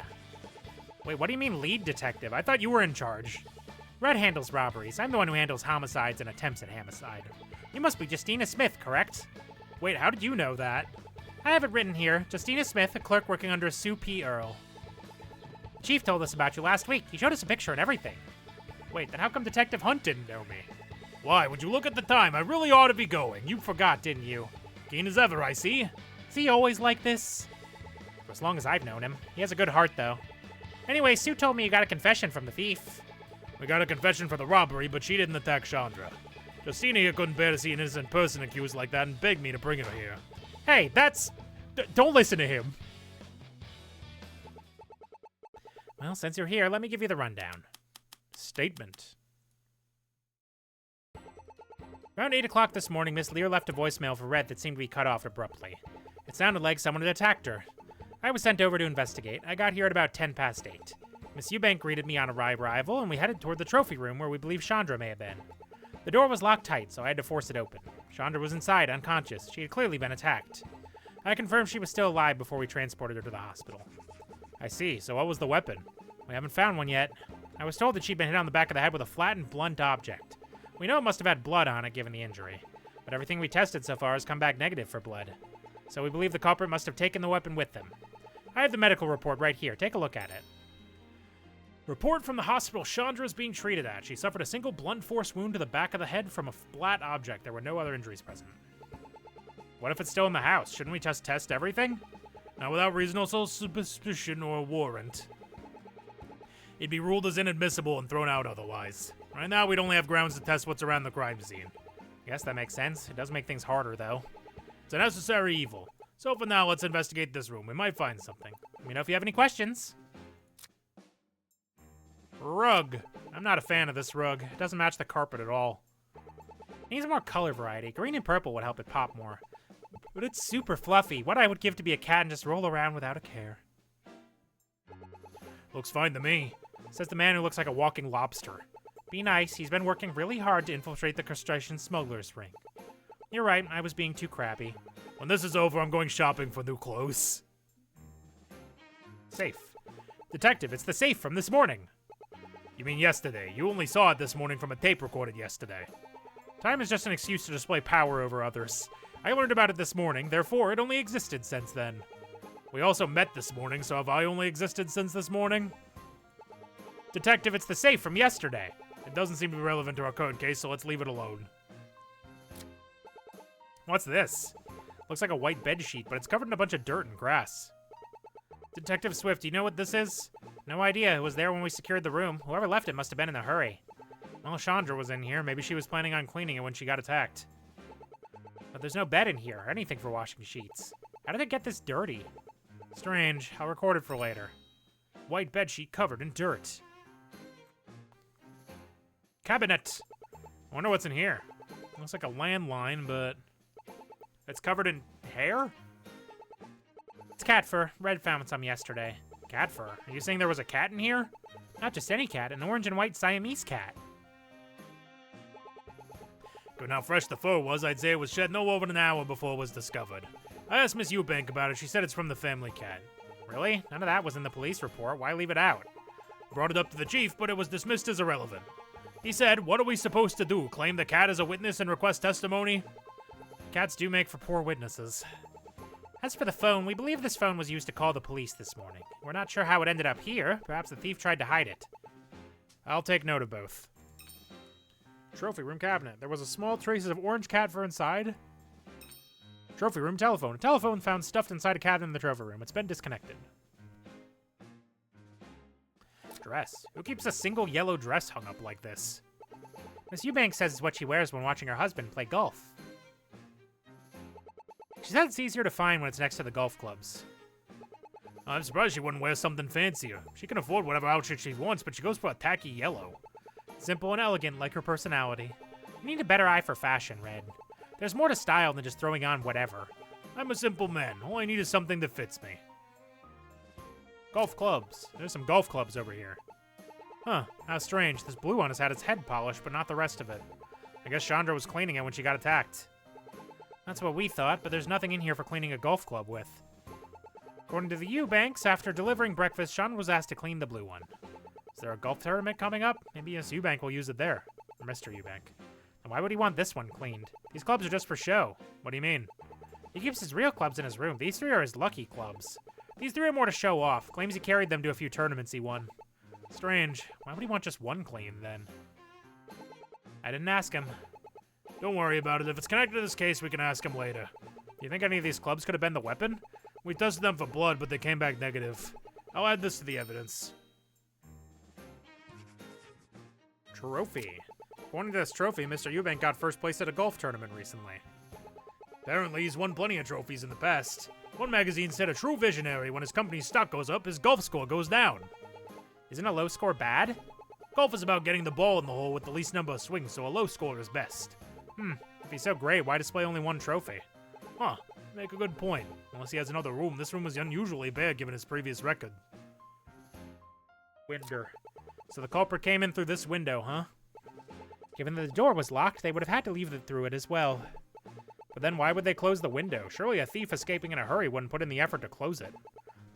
Wait, what do you mean lead detective? I thought you were in charge. Red handles robberies. I'm the one who handles homicides and attempts at homicide. You must be Justina Smith, correct? Wait, how did you know that? I have it written here. Justina Smith, a clerk working under Sue P. Earle. Chief told us about you last week. He showed us a picture and everything. Wait, then how come Detective Hunt didn't know me? Why, would you look at the time? I really ought to be going. You forgot, didn't you? Keen as ever, I see. Is he always like this? For as long as I've known him. He has a good heart, though. Anyway, Sue told me you got a confession from the thief. We got a confession for the robbery, but she didn't attack Chandra. Justina here couldn't bear to see an innocent person accused like that and begged me to bring her here. Hey, that's... don't listen to him. Well, since you're here, let me give you the rundown. Statement. Around 8 o'clock this morning, Miss Lear left a voicemail for Red that seemed to be cut off abruptly. It sounded like someone had attacked her. I was sent over to investigate. I got here at about 8:10. Miss Eubank greeted me on arrival, and we headed toward the trophy room where we believe Chandra may have been. The door was locked tight, so I had to force it open. Chandra was inside, unconscious. She had clearly been attacked. I confirmed she was still alive before we transported her to the hospital. I see. So what was the weapon? We haven't found one yet. I was told that she'd been hit on the back of the head with a flattened, blunt object. We know it must have had blood on it, given the injury. But everything we tested so far has come back negative for blood. So we believe the culprit must have taken the weapon with them. I have the medical report right here. Take a look at it. Report from the hospital Chandra is being treated at. She suffered a single blunt force wound to the back of the head from a flat object. There were no other injuries present. What if it's still in the house? Shouldn't we just test everything? Not without reasonable suspicion or warrant. It'd be ruled as inadmissible and thrown out otherwise. Right now, we'd only have grounds to test what's around the crime scene. Guess that makes sense. It does make things harder, though. It's a necessary evil. So for now, let's investigate this room. We might find something. Let me know if you have any questions. Rug. I'm not a fan of this rug. It doesn't match the carpet at all. It needs more color variety. Green and purple would help it pop more. But it's super fluffy. What I would give to be a cat and just roll around without a care. Looks fine to me. Says the man who looks like a walking lobster. Be nice. He's been working really hard to infiltrate the crustacean smuggler's ring. You're right. I was being too crappy. When this is over, I'm going shopping for new clothes. Safe. Detective, it's the safe from this morning. You mean yesterday? You only saw it this morning from a tape recorded yesterday. Time is just an excuse to display power over others. I learned about it this morning, therefore it only existed since then. We also met this morning, so have I only existed since this morning? Detective, it's the safe from yesterday. It doesn't seem to be relevant to our current case, so let's leave it alone. What's this? Looks like a white bed sheet, but it's covered in a bunch of dirt and grass. Detective Swift, do you know what this is? No idea. It was there when we secured the room. Whoever left it must have been in a hurry. Well, Chandra was in here. Maybe she was planning on cleaning it when she got attacked. But there's no bed in here, or anything for washing sheets. How did it get this dirty? Strange. I'll record it for later. White bed sheet covered in dirt. Cabinet. I wonder what's in here. Looks like a landline, but it's covered in hair? It's cat fur. Red found some yesterday. Cat fur? Are you saying there was a cat in here? Not just any cat, an orange and white Siamese cat. Given how fresh the fur was, I'd say it was shed no over an hour before it was discovered. I asked Miss Eubank about it. She said it's from the family cat. Really? None of that was in the police report. Why leave it out? Brought it up to the chief, but it was dismissed as irrelevant. He said, what are we supposed to do? Claim the cat as a witness and request testimony? Cats do make for poor witnesses. As for the phone, we believe this phone was used to call the police this morning. We're not sure how it ended up here. Perhaps the thief tried to hide it. I'll take note of both. Trophy room cabinet. There was a small traces of orange cat fur inside. Trophy room telephone. A telephone found stuffed inside a cabinet in the trophy room. It's been disconnected. Dress. Who keeps a single yellow dress hung up like this? Miss Eubanks says it's what she wears when watching her husband play golf. She said it's easier to find when it's next to the golf clubs. I'm surprised she wouldn't wear something fancier. She can afford whatever outfit she wants, but she goes for a tacky yellow. Simple and elegant, like her personality. You need a better eye for fashion, Red. There's more to style than just throwing on whatever. I'm a simple man. All I need is something that fits me. Golf clubs. There's some golf clubs over here. Huh, how strange. This blue one has had its head polished, but not the rest of it. I guess Chandra was cleaning it when she got attacked. That's what we thought, but there's nothing in here for cleaning a golf club with. According to the Eubanks, after delivering breakfast, Chandra was asked to clean the blue one. Is there a golf tournament coming up? Maybe Miss Eubank will use it there. Or Mr. Eubank. And why would he want this one cleaned? These clubs are just for show. What do you mean? He keeps his real clubs in his room. These three are his lucky clubs. These three are more to show off. Claims he carried them to a few tournaments he won. Strange. Why would he want just one clean, then? I didn't ask him. Don't worry about it. If it's connected to this case, we can ask him later. Do you think any of these clubs could have been the weapon? We tested them for blood, but they came back negative. I'll add this to the evidence. Trophy. According to this trophy, Mr. Eubank got first place at a golf tournament recently. Apparently, he's won plenty of trophies in the past. One magazine said a true visionary, when his company's stock goes up, his golf score goes down. Isn't a low score bad? Golf is about getting the ball in the hole with the least number of swings, so a low score is best. If he's so great, why display only one trophy? Huh, make a good point. Unless he has another room, this room was unusually bare given his previous record. Window. So the culprit came in through this window, huh? Given that the door was locked, they would have had to leave it through it as well. But then why would they close the window? Surely a thief escaping in a hurry wouldn't put in the effort to close it.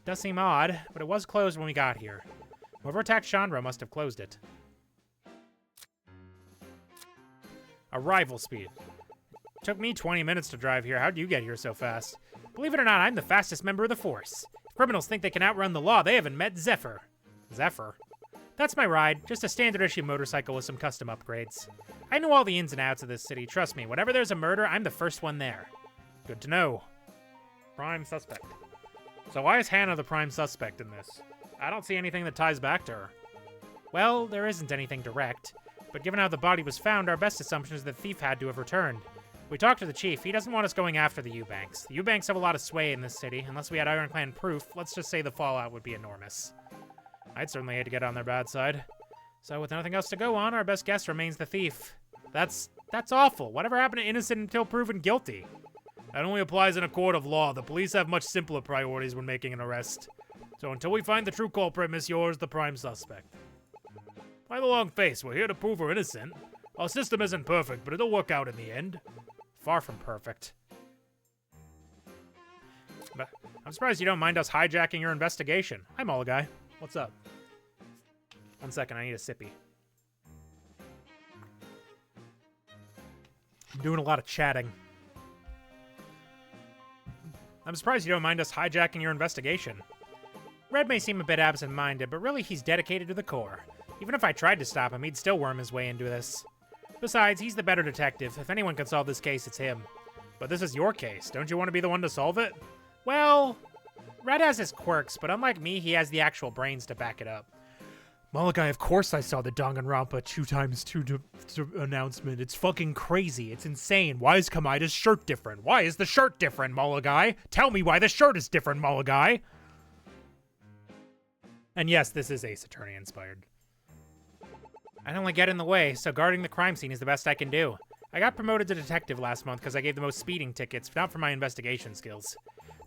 Does seem odd, but it was closed when we got here. Whoever attacked Chandra must have closed it. Arrival speed. Took me 20 minutes to drive here. How'd you get here so fast? Believe it or not, I'm the fastest member of the force. If criminals think they can outrun the law, they haven't met Zephyr. Zephyr? That's my ride, just a standard issue motorcycle with some custom upgrades. I know all the ins and outs of this city, trust me. Whenever there's a murder, I'm the first one there. Good to know. Prime suspect. So why is Hannah the prime suspect in this? I don't see anything that ties back to her. Well, there isn't anything direct, but given how the body was found, our best assumption is that the thief had to have returned. We talked to the chief. He doesn't want us going after the Eubanks. The Eubanks have a lot of sway in this city. Unless we had ironclad proof, let's just say the fallout would be enormous. I'd certainly hate to get on their bad side. So with nothing else to go on, our best guess remains the thief. That's awful. Whatever happened to innocent until proven guilty? That only applies in a court of law. The police have much simpler priorities when making an arrest. So until we find the true culprit, Miss Yours, the prime suspect. Why the long face? We're here to prove her innocent. Our system isn't perfect, but it'll work out in the end. Far from perfect. But I'm surprised you don't mind us hijacking your investigation. Hi, Mulligai. What's up? 1 second, I need a sippy. I'm doing a lot of chatting. I'm surprised you don't mind us hijacking your investigation. Red may seem a bit absent-minded, but really he's dedicated to the core. Even if I tried to stop him, he'd still worm his way into this. Besides, he's the better detective. If anyone can solve this case, it's him. But this is your case. Don't you want to be the one to solve it? Well, Red has his quirks, but unlike me, he has the actual brains to back it up. Mulligai, of course I saw the Danganronpa 2x2 announcement. It's fucking crazy. It's insane. Why is Kamaida's shirt different? Why is the shirt different, Mulligai? Tell me why the shirt is different, Mulligai. And yes, this is Ace Attorney inspired. I don't like get in the way, so guarding the crime scene is the best I can do. I got promoted to detective last month because I gave the most speeding tickets, not for my investigation skills.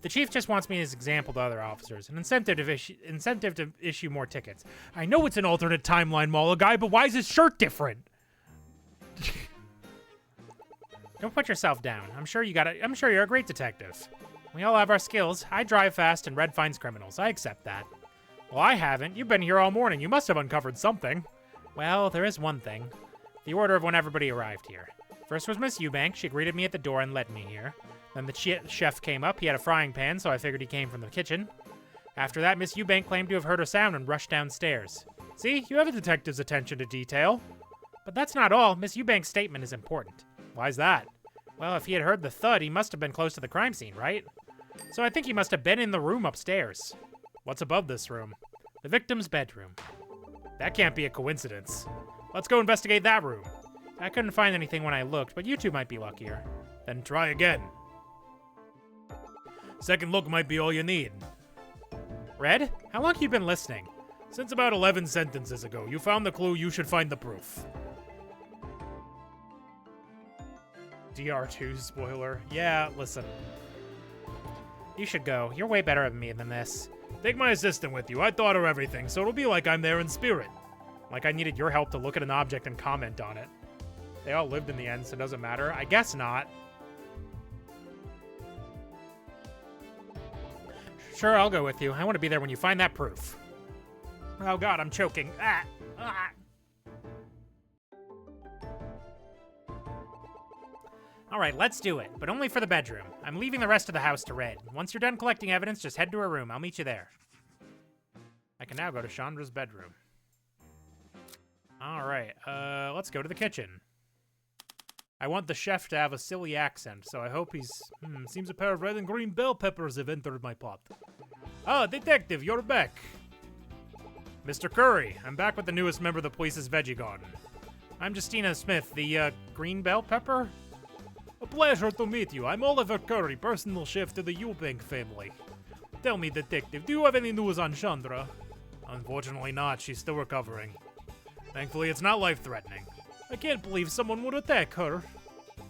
The chief just wants me as example to other officers, an incentive to issue more tickets. I know it's an alternate timeline, Mala guy, but why is his shirt different? Don't put yourself down. I'm sure you're a great detective. We all have our skills. I drive fast and Red finds criminals. I accept that. Well, I haven't. You've been here all morning. You must have uncovered something. Well, there is one thing. The order of when everybody arrived here. First was Miss Eubank. She greeted me at the door and led me here. Then the chef came up. He had a frying pan, so I figured he came from the kitchen. After that, Miss Eubank claimed to have heard a sound and rushed downstairs. See, you have a detective's attention to detail. But that's not all. Miss Eubank's statement is important. Why's that? Well, if he had heard the thud, he must have been close to the crime scene, right? So I think he must have been in the room upstairs. What's above this room? The victim's bedroom. That can't be a coincidence. Let's go investigate that room. I couldn't find anything when I looked, but you two might be luckier. Then try again. Second look might be all you need. Red, how long have you been listening? Since about 11 sentences ago. You found the clue, you should find the proof. DR2 spoiler. Yeah, listen. You should go. You're way better at me than this. Take my assistant with you. I thought of everything, so it'll be like I'm there in spirit. Like I needed your help to look at an object and comment on it. They all lived in the end, so it doesn't matter. I guess not. Sure, I'll go with you. I want to be there when you find that proof. Oh god, I'm choking. Ah! Ah! Alright, let's do it, but only for the bedroom. I'm leaving the rest of the house to Red. Once you're done collecting evidence, just head to her room. I'll meet you there. I can now go to Chandra's bedroom. Alright, let's go to the kitchen. I want the chef to have a silly accent, so I hope he's... seems a pair of red and green bell peppers have entered my pot. Ah, detective, you're back. Mr. Curry, I'm back with the newest member of the police's veggie garden. I'm Justina Smith, the, green bell pepper? A pleasure to meet you. I'm Oliver Curry, personal chef to the Eubank family. Tell me, detective, do you have any news on Chandra? Unfortunately not. She's still recovering. Thankfully, it's not life-threatening. I can't believe someone would attack her.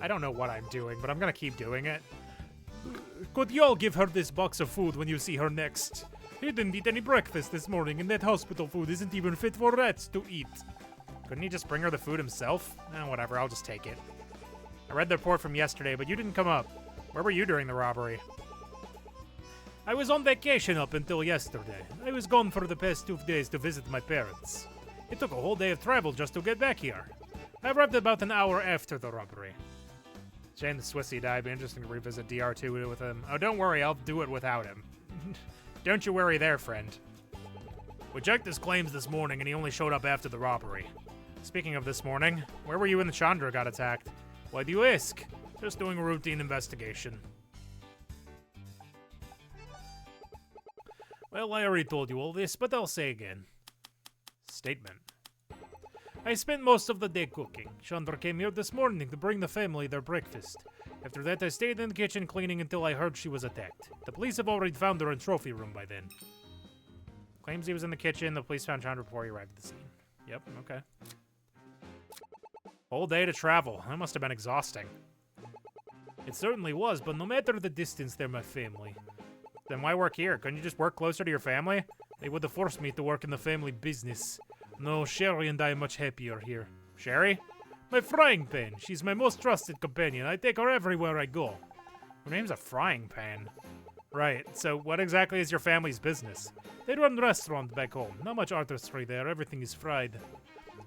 I don't know what I'm doing, but I'm gonna keep doing it. Could y'all give her this box of food when you see her next? He didn't eat any breakfast this morning, and that hospital food isn't even fit for rats to eat. Couldn't he just bring her the food himself? Whatever, I'll just take it. I read the report from yesterday, but you didn't come up. Where were you during the robbery? I was on vacation up until yesterday. I was gone for the past 2 days to visit my parents. It took a whole day of travel just to get back here. I arrived about an hour after the robbery. Shame the Swissy died. It'd be interesting to revisit DR2 with him. Oh, don't worry, I'll do it without him. Don't you worry there, friend. We checked his claims this morning, and he only showed up after the robbery. Speaking of this morning, where were you when the Chandra got attacked? Why do you ask? Just doing a routine investigation. Well, I already told you all this, but I'll say again. Statement. I spent most of the day cooking. Chandra came here this morning to bring the family their breakfast. After that, I stayed in the kitchen cleaning until I heard she was attacked. The police have already found her in trophy room by then. Claims he was in the kitchen. The police found Chandra before he arrived at the scene. Yep, okay. Whole day to travel. That must have been exhausting. It certainly was, but no matter the distance, they're my family. Then why work here? Couldn't you just work closer to your family? They would have forced me to work in the family business. No, Sherry and I are much happier here. Sherry? My frying pan. She's my most trusted companion. I take her everywhere I go. Her name's a frying pan. Right, so what exactly is your family's business? They run a restaurant back home. Not much artistry there. Everything is fried.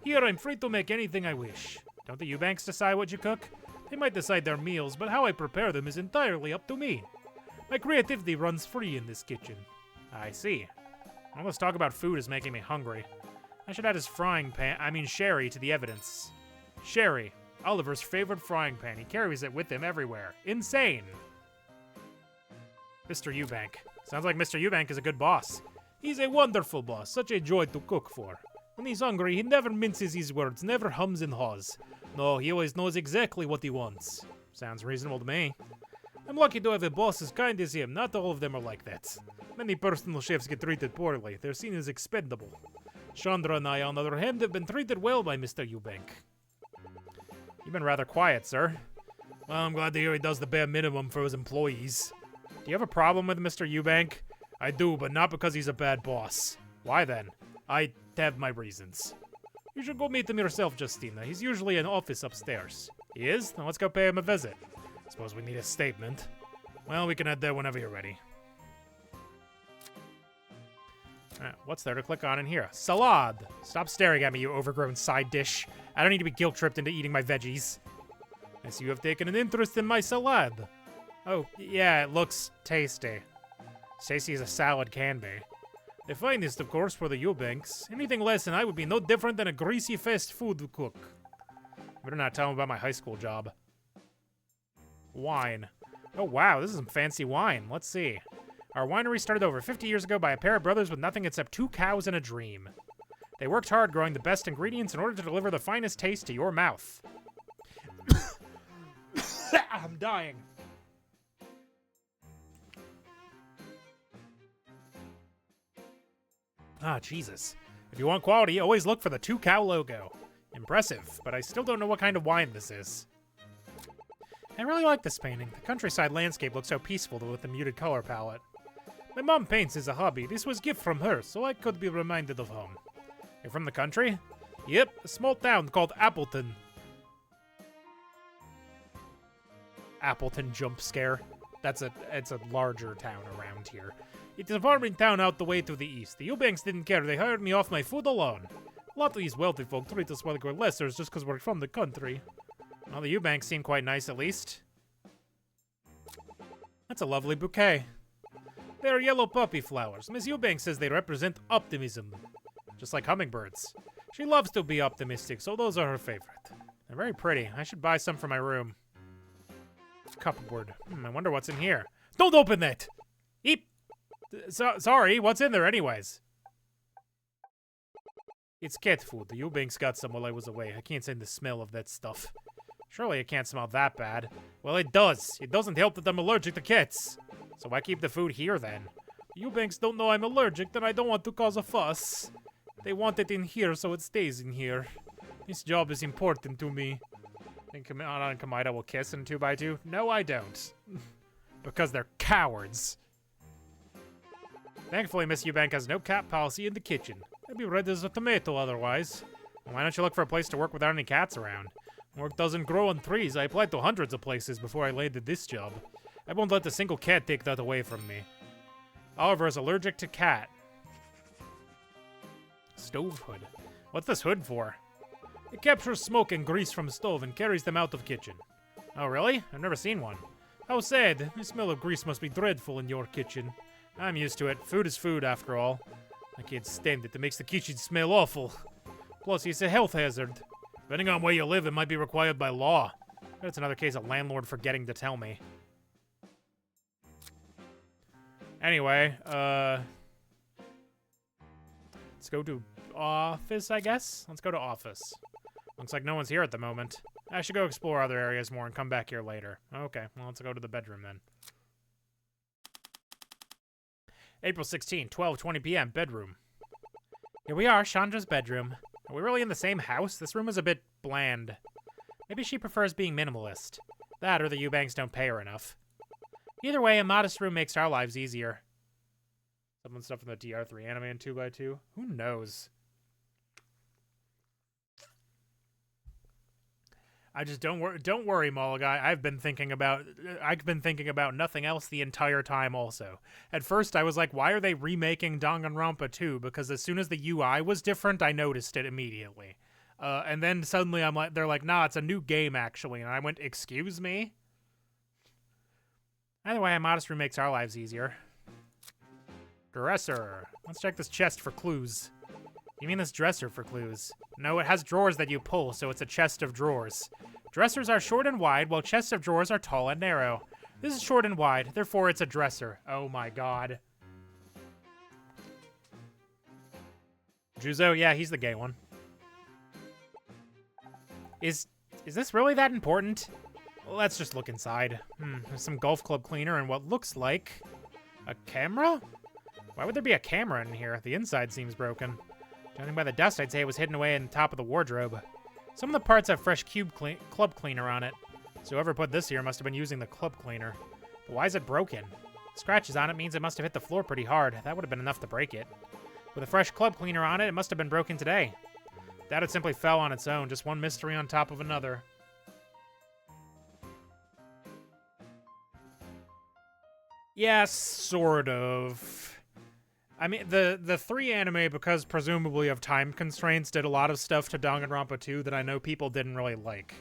Here, I'm free to make anything I wish. Don't the Eubanks decide what you cook? They might decide their meals, but how I prepare them is entirely up to me. My creativity runs free in this kitchen. I see. All this talk about food is making me hungry. I should add his Sherry to the evidence. Sherry, Oliver's favorite frying pan. He carries it with him everywhere. Insane! Mr. Eubank. Sounds like Mr. Eubank is a good boss. He's a wonderful boss, such a joy to cook for. When he's hungry, he never minces his words, never hums and haws. No, he always knows exactly what he wants. Sounds reasonable to me. I'm lucky to have a boss as kind as him. Not all of them are like that. Many personal chefs get treated poorly. They're seen as expendable. Chandra and I, on the other hand, have been treated well by Mr. Eubank. You've been rather quiet, sir. Well, I'm glad to hear he does the bare minimum for his employees. Do you have a problem with Mr. Eubank? I do, but not because he's a bad boss. Why then? I have my reasons. You should go meet him yourself, Justina. He's usually in office upstairs. He is? Then let's go pay him a visit. Suppose we need a statement. Well, we can head there whenever you're ready. What's there to click on in here? Salad! Stop staring at me, you overgrown side dish. I don't need to be guilt-tripped into eating my veggies. I see you have taken an interest in my salad. Oh, yeah, it looks tasty. As tasty as a salad can be. The finest, of course, for the Eubanks. Anything less than I would be no different than a greasy fast food cook. Better not tell him about my high school job. Wine. Oh, wow, this is some fancy wine. Let's see. Our winery started over 50 years ago by a pair of brothers with nothing except 2 cows and a dream. They worked hard growing the best ingredients in order to deliver the finest taste to your mouth. I'm dying. Ah, Jesus. If you want quality, always look for the 2-cow logo. Impressive, but I still don't know what kind of wine this is. I really like this painting. The countryside landscape looks so peaceful with the muted color palette. My mom paints as a hobby. This was a gift from her, so I could be reminded of home. You're from the country? Yep, a small town called Appleton. Appleton jump scare. It's a larger town around here. It is a farming town out the way to the east. The Eubanks didn't care. They hired me off my food alone. A lot of these wealthy folk treat us like we're lessers just because we're from the country. Well, the Eubanks seem quite nice, at least. That's a lovely bouquet. They are yellow poppy flowers. Miss Eubanks says they represent optimism. Just like hummingbirds. She loves to be optimistic, so those are her favorite. They're very pretty. I should buy some for my room. Cupboard. I wonder what's in here. Don't open that! Eep! Sorry, what's in there anyways? It's cat food. The Eubanks got some while I was away. I can't stand the smell of that stuff. Surely it can't smell that bad. Well, it does. It doesn't help that I'm allergic to cats. So why keep the food here then? The Eubanks don't know I'm allergic, then I don't want to cause a fuss. They want it in here, so it stays in here. This job is important to me. Think Anna and Kamida will kiss in 2x2? No, I don't. Because they're cowards. Thankfully, Miss Eubank has no cat policy in the kitchen. I'd be red as a tomato otherwise. Why don't you look for a place to work without any cats around? Work doesn't grow on trees. I applied to hundreds of places before I landed this job. I won't let a single cat take that away from me. Oliver is allergic to cat. Stove hood. What's this hood for? It captures smoke and grease from stove and carries them out of kitchen. Oh, really? I've never seen one. How sad. The smell of grease must be dreadful in your kitchen. I'm used to it. Food is food, after all. I can't stand it. It makes the kitchen smell awful. Plus, it's a health hazard. Depending on where you live, it might be required by law. That's another case of landlord forgetting to tell me. Anyway, let's go to office, I guess? Let's go to office. Looks like no one's here at the moment. I should go explore other areas more and come back here later. Okay, well, let's go to the bedroom then. April 16, 12:20 p.m., bedroom. Here we are, Chandra's bedroom. Are we really in the same house? This room is a bit bland. Maybe she prefers being minimalist. That or the Eubanks don't pay her enough. Either way, a modest room makes our lives easier. Someone stuff from the DR3 anime in 2x2? Who knows? I just don't worry, Mologai. I've been thinking about nothing else the entire time also. At first I was like, why are they remaking Danganronpa 2? Because as soon as the UI was different, I noticed it immediately. And then suddenly they're like, nah, it's a new game actually. And I went, excuse me? Either way, a modest room makes our lives easier. Dresser. Let's check this chest for clues. You mean this dresser for clues? No, it has drawers that you pull, so it's a chest of drawers. Dressers are short and wide, while chests of drawers are tall and narrow. This is short and wide, therefore it's a dresser. Oh my god. Juzo, yeah, he's the gay one. Is this really that important? Let's just look inside. There's some golf club cleaner and what looks like a camera? Why would there be a camera in here? The inside seems broken. Judging by the dust, I'd say it was hidden away in the top of the wardrobe. Some of the parts have fresh club cleaner on it, so whoever put this here must have been using the club cleaner. But why is it broken? Scratches on it means it must have hit the floor pretty hard. That would have been enough to break it. With a fresh club cleaner on it, it must have been broken today. That it simply fell on its own, just one mystery on top of another. Yes, sort of. I mean, the 3 anime, because presumably of time constraints, did a lot of stuff to Danganronpa 2 that I know people didn't really like.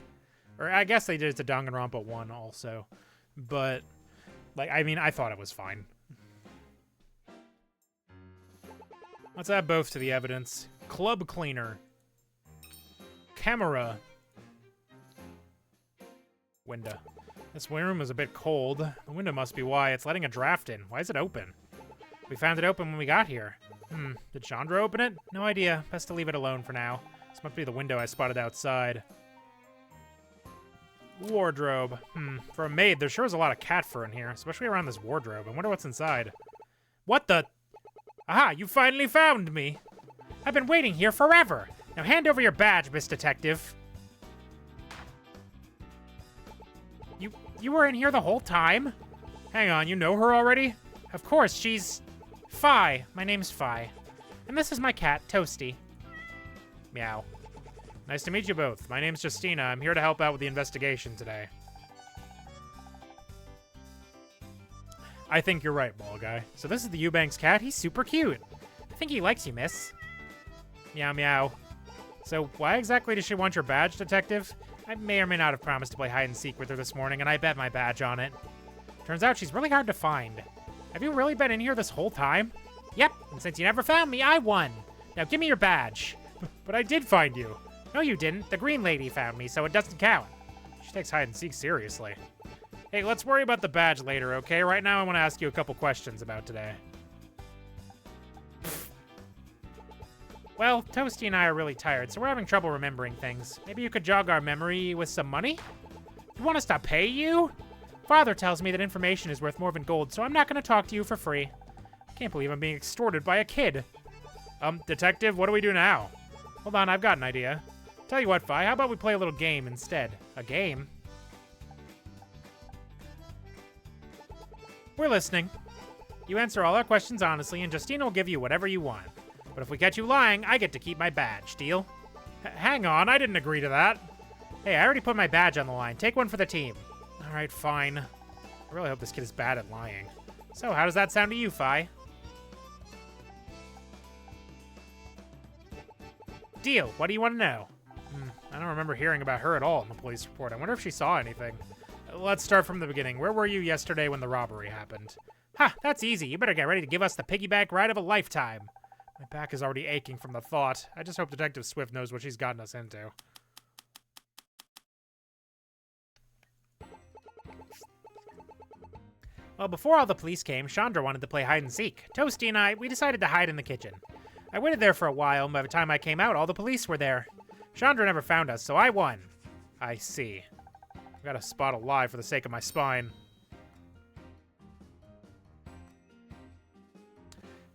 Or I guess they did it to Danganronpa 1 also. But, like, I mean, I thought it was fine. Let's add both to the evidence. Club cleaner. Camera. Window. This room is a bit cold. The window must be why. It's letting a draft in. Why is it open? We found it open when we got here. Did Chandra open it? No idea. Best to leave it alone for now. This must be the window I spotted outside. Wardrobe. For a maid, there sure is a lot of cat fur in here, especially around this wardrobe. I wonder what's inside. What the? Aha, you finally found me. I've been waiting here forever. Now hand over your badge, Miss Detective. You were in here the whole time? Hang on, you know her already? Of course, she's... Fi. My name's Fi. And this is my cat, Toasty. Meow. Nice to meet you both. My name's Justina. I'm here to help out with the investigation today. I think you're right, ball guy. So this is the Eubanks cat? He's super cute. I think he likes you, miss. Meow, meow. So why exactly does she want your badge, detective? I may or may not have promised to play hide and seek with her this morning, and I bet my badge on it. Turns out she's really hard to find. Have you really been in here this whole time? Yep, and since you never found me, I won. Now give me your badge. But I did find you. No, you didn't. The green lady found me, so it doesn't count. She takes hide and seek seriously. Hey, let's worry about the badge later, okay? Right now I want to ask you a couple questions about today. Well, Toasty and I are really tired, so we're having trouble remembering things. Maybe you could jog our memory with some money? You want us to pay you? Father tells me that information is worth more than gold, so I'm not going to talk to you for free. I can't believe I'm being extorted by a kid. Detective, what do we do now? Hold on, I've got an idea. Tell you what, Fi, how about we play a little game instead? A game? We're listening. You answer all our questions honestly, and Justina will give you whatever you want. But if we catch you lying, I get to keep my badge. Deal? Hang on, I didn't agree to that. Hey, I already put my badge on the line. Take one for the team. All right, fine. I really hope this kid is bad at lying. So, how does that sound to you, Fi? Deal. What do you want to know? I don't remember hearing about her at all in the police report. I wonder if she saw anything. Let's start from the beginning. Where were you yesterday when the robbery happened? Ha, that's easy. You better get ready to give us the piggyback ride of a lifetime. My back is already aching from the thought. I just hope Detective Swift knows what she's gotten us into. Well, before all the police came, Chandra wanted to play hide and seek. Toasty and I, we decided to hide in the kitchen. I waited there for a while, and by the time I came out, all the police were there. Chandra never found us, so I won. I see. I gotta spot a lie for the sake of my spine.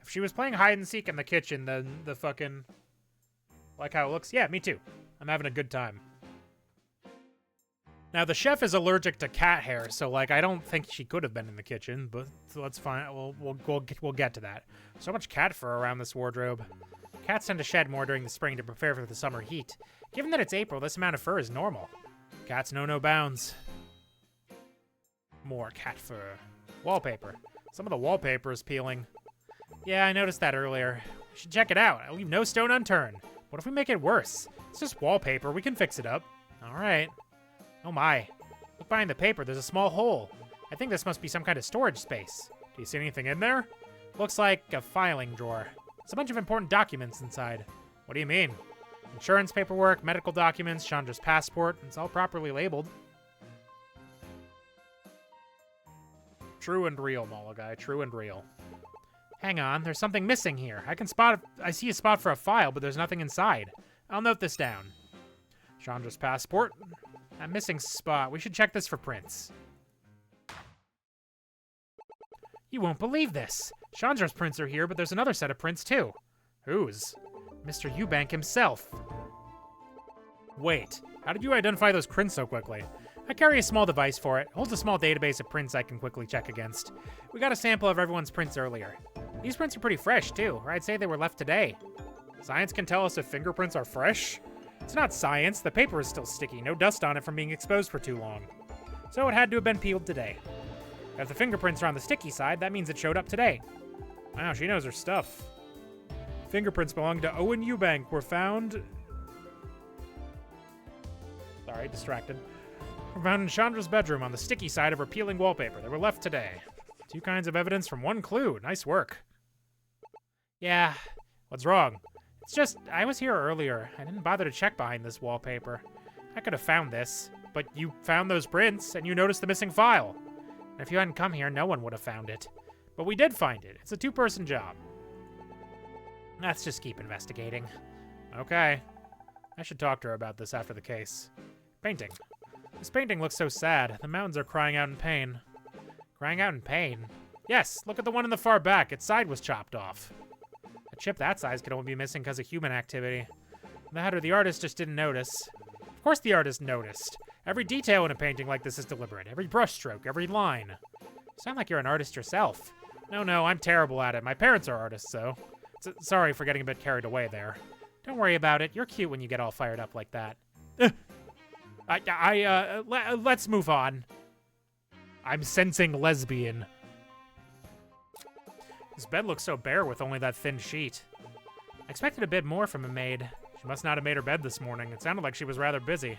If she was playing hide and seek in the kitchen, then the fucking... Like how it looks? Yeah, me too. I'm having a good time. Now, the chef is allergic to cat hair, so, like, I don't think she could have been in the kitchen, but let's find... We'll get to that. So much cat fur around this wardrobe. Cats tend to shed more during the spring to prepare for the summer heat. Given that it's April, this amount of fur is normal. Cats know no bounds. More cat fur. Wallpaper. Some of the wallpaper is peeling. Yeah, I noticed that earlier. We should check it out. I leave no stone unturned. What if we make it worse? It's just wallpaper. We can fix it up. All right. Oh my. Look behind the paper. There's a small hole. I think this must be some kind of storage space. Do you see anything in there? Looks like a filing drawer. There's a bunch of important documents inside. What do you mean? Insurance paperwork, medical documents, Chandra's passport. It's all properly labeled. True and real, Malagai. True and real. Hang on, there's something missing here. I see a spot for a file, but there's nothing inside. I'll note this down. Chandra's passport. A missing spot. We should check this for prints. You won't believe this. Chandra's prints are here, but there's another set of prints too. Whose? Mr. Eubank himself. Wait, how did you identify those prints so quickly? I carry a small device for it. It holds a small database of prints I can quickly check against. We got a sample of everyone's prints earlier. These prints are pretty fresh, too, or I'd say they were left today. Science can tell us if fingerprints are fresh? It's not science. The paper is still sticky, no dust on it from being exposed for too long. So it had to have been peeled today. If the fingerprints are on the sticky side, that means it showed up today. Wow, she knows her stuff. Fingerprints belonging to Owen Eubank were found... Sorry, distracted. Were found in Chandra's bedroom on the sticky side of her peeling wallpaper. They were left today. 2 kinds of evidence from 1 clue. Nice work. Yeah. What's wrong? It's just, I was here earlier. I didn't bother to check behind this wallpaper. I could have found this. But you found those prints, and you noticed the missing file. And if you hadn't come here, no one would have found it. But we did find it. It's a 2-person job. Let's just keep investigating. Okay. I should talk to her about this after the case. Painting. This painting looks so sad. The mountains are crying out in pain. Crying out in pain? Yes, look at the one in the far back. Its side was chopped off. A chip that size could only be missing because of human activity. That or the artist just didn't notice. Of course the artist noticed. Every detail in a painting like this is deliberate. Every brushstroke, every line. You sound like you're an artist yourself. No, I'm terrible at it. My parents are artists, though. Sorry for getting a bit carried away there. Don't worry about it. You're cute when you get all fired up like that. Let's move on. I'm sensing lesbian. This bed looks so bare with only that thin sheet. I expected a bit more from a maid. She must not have made her bed this morning. It sounded like she was rather busy.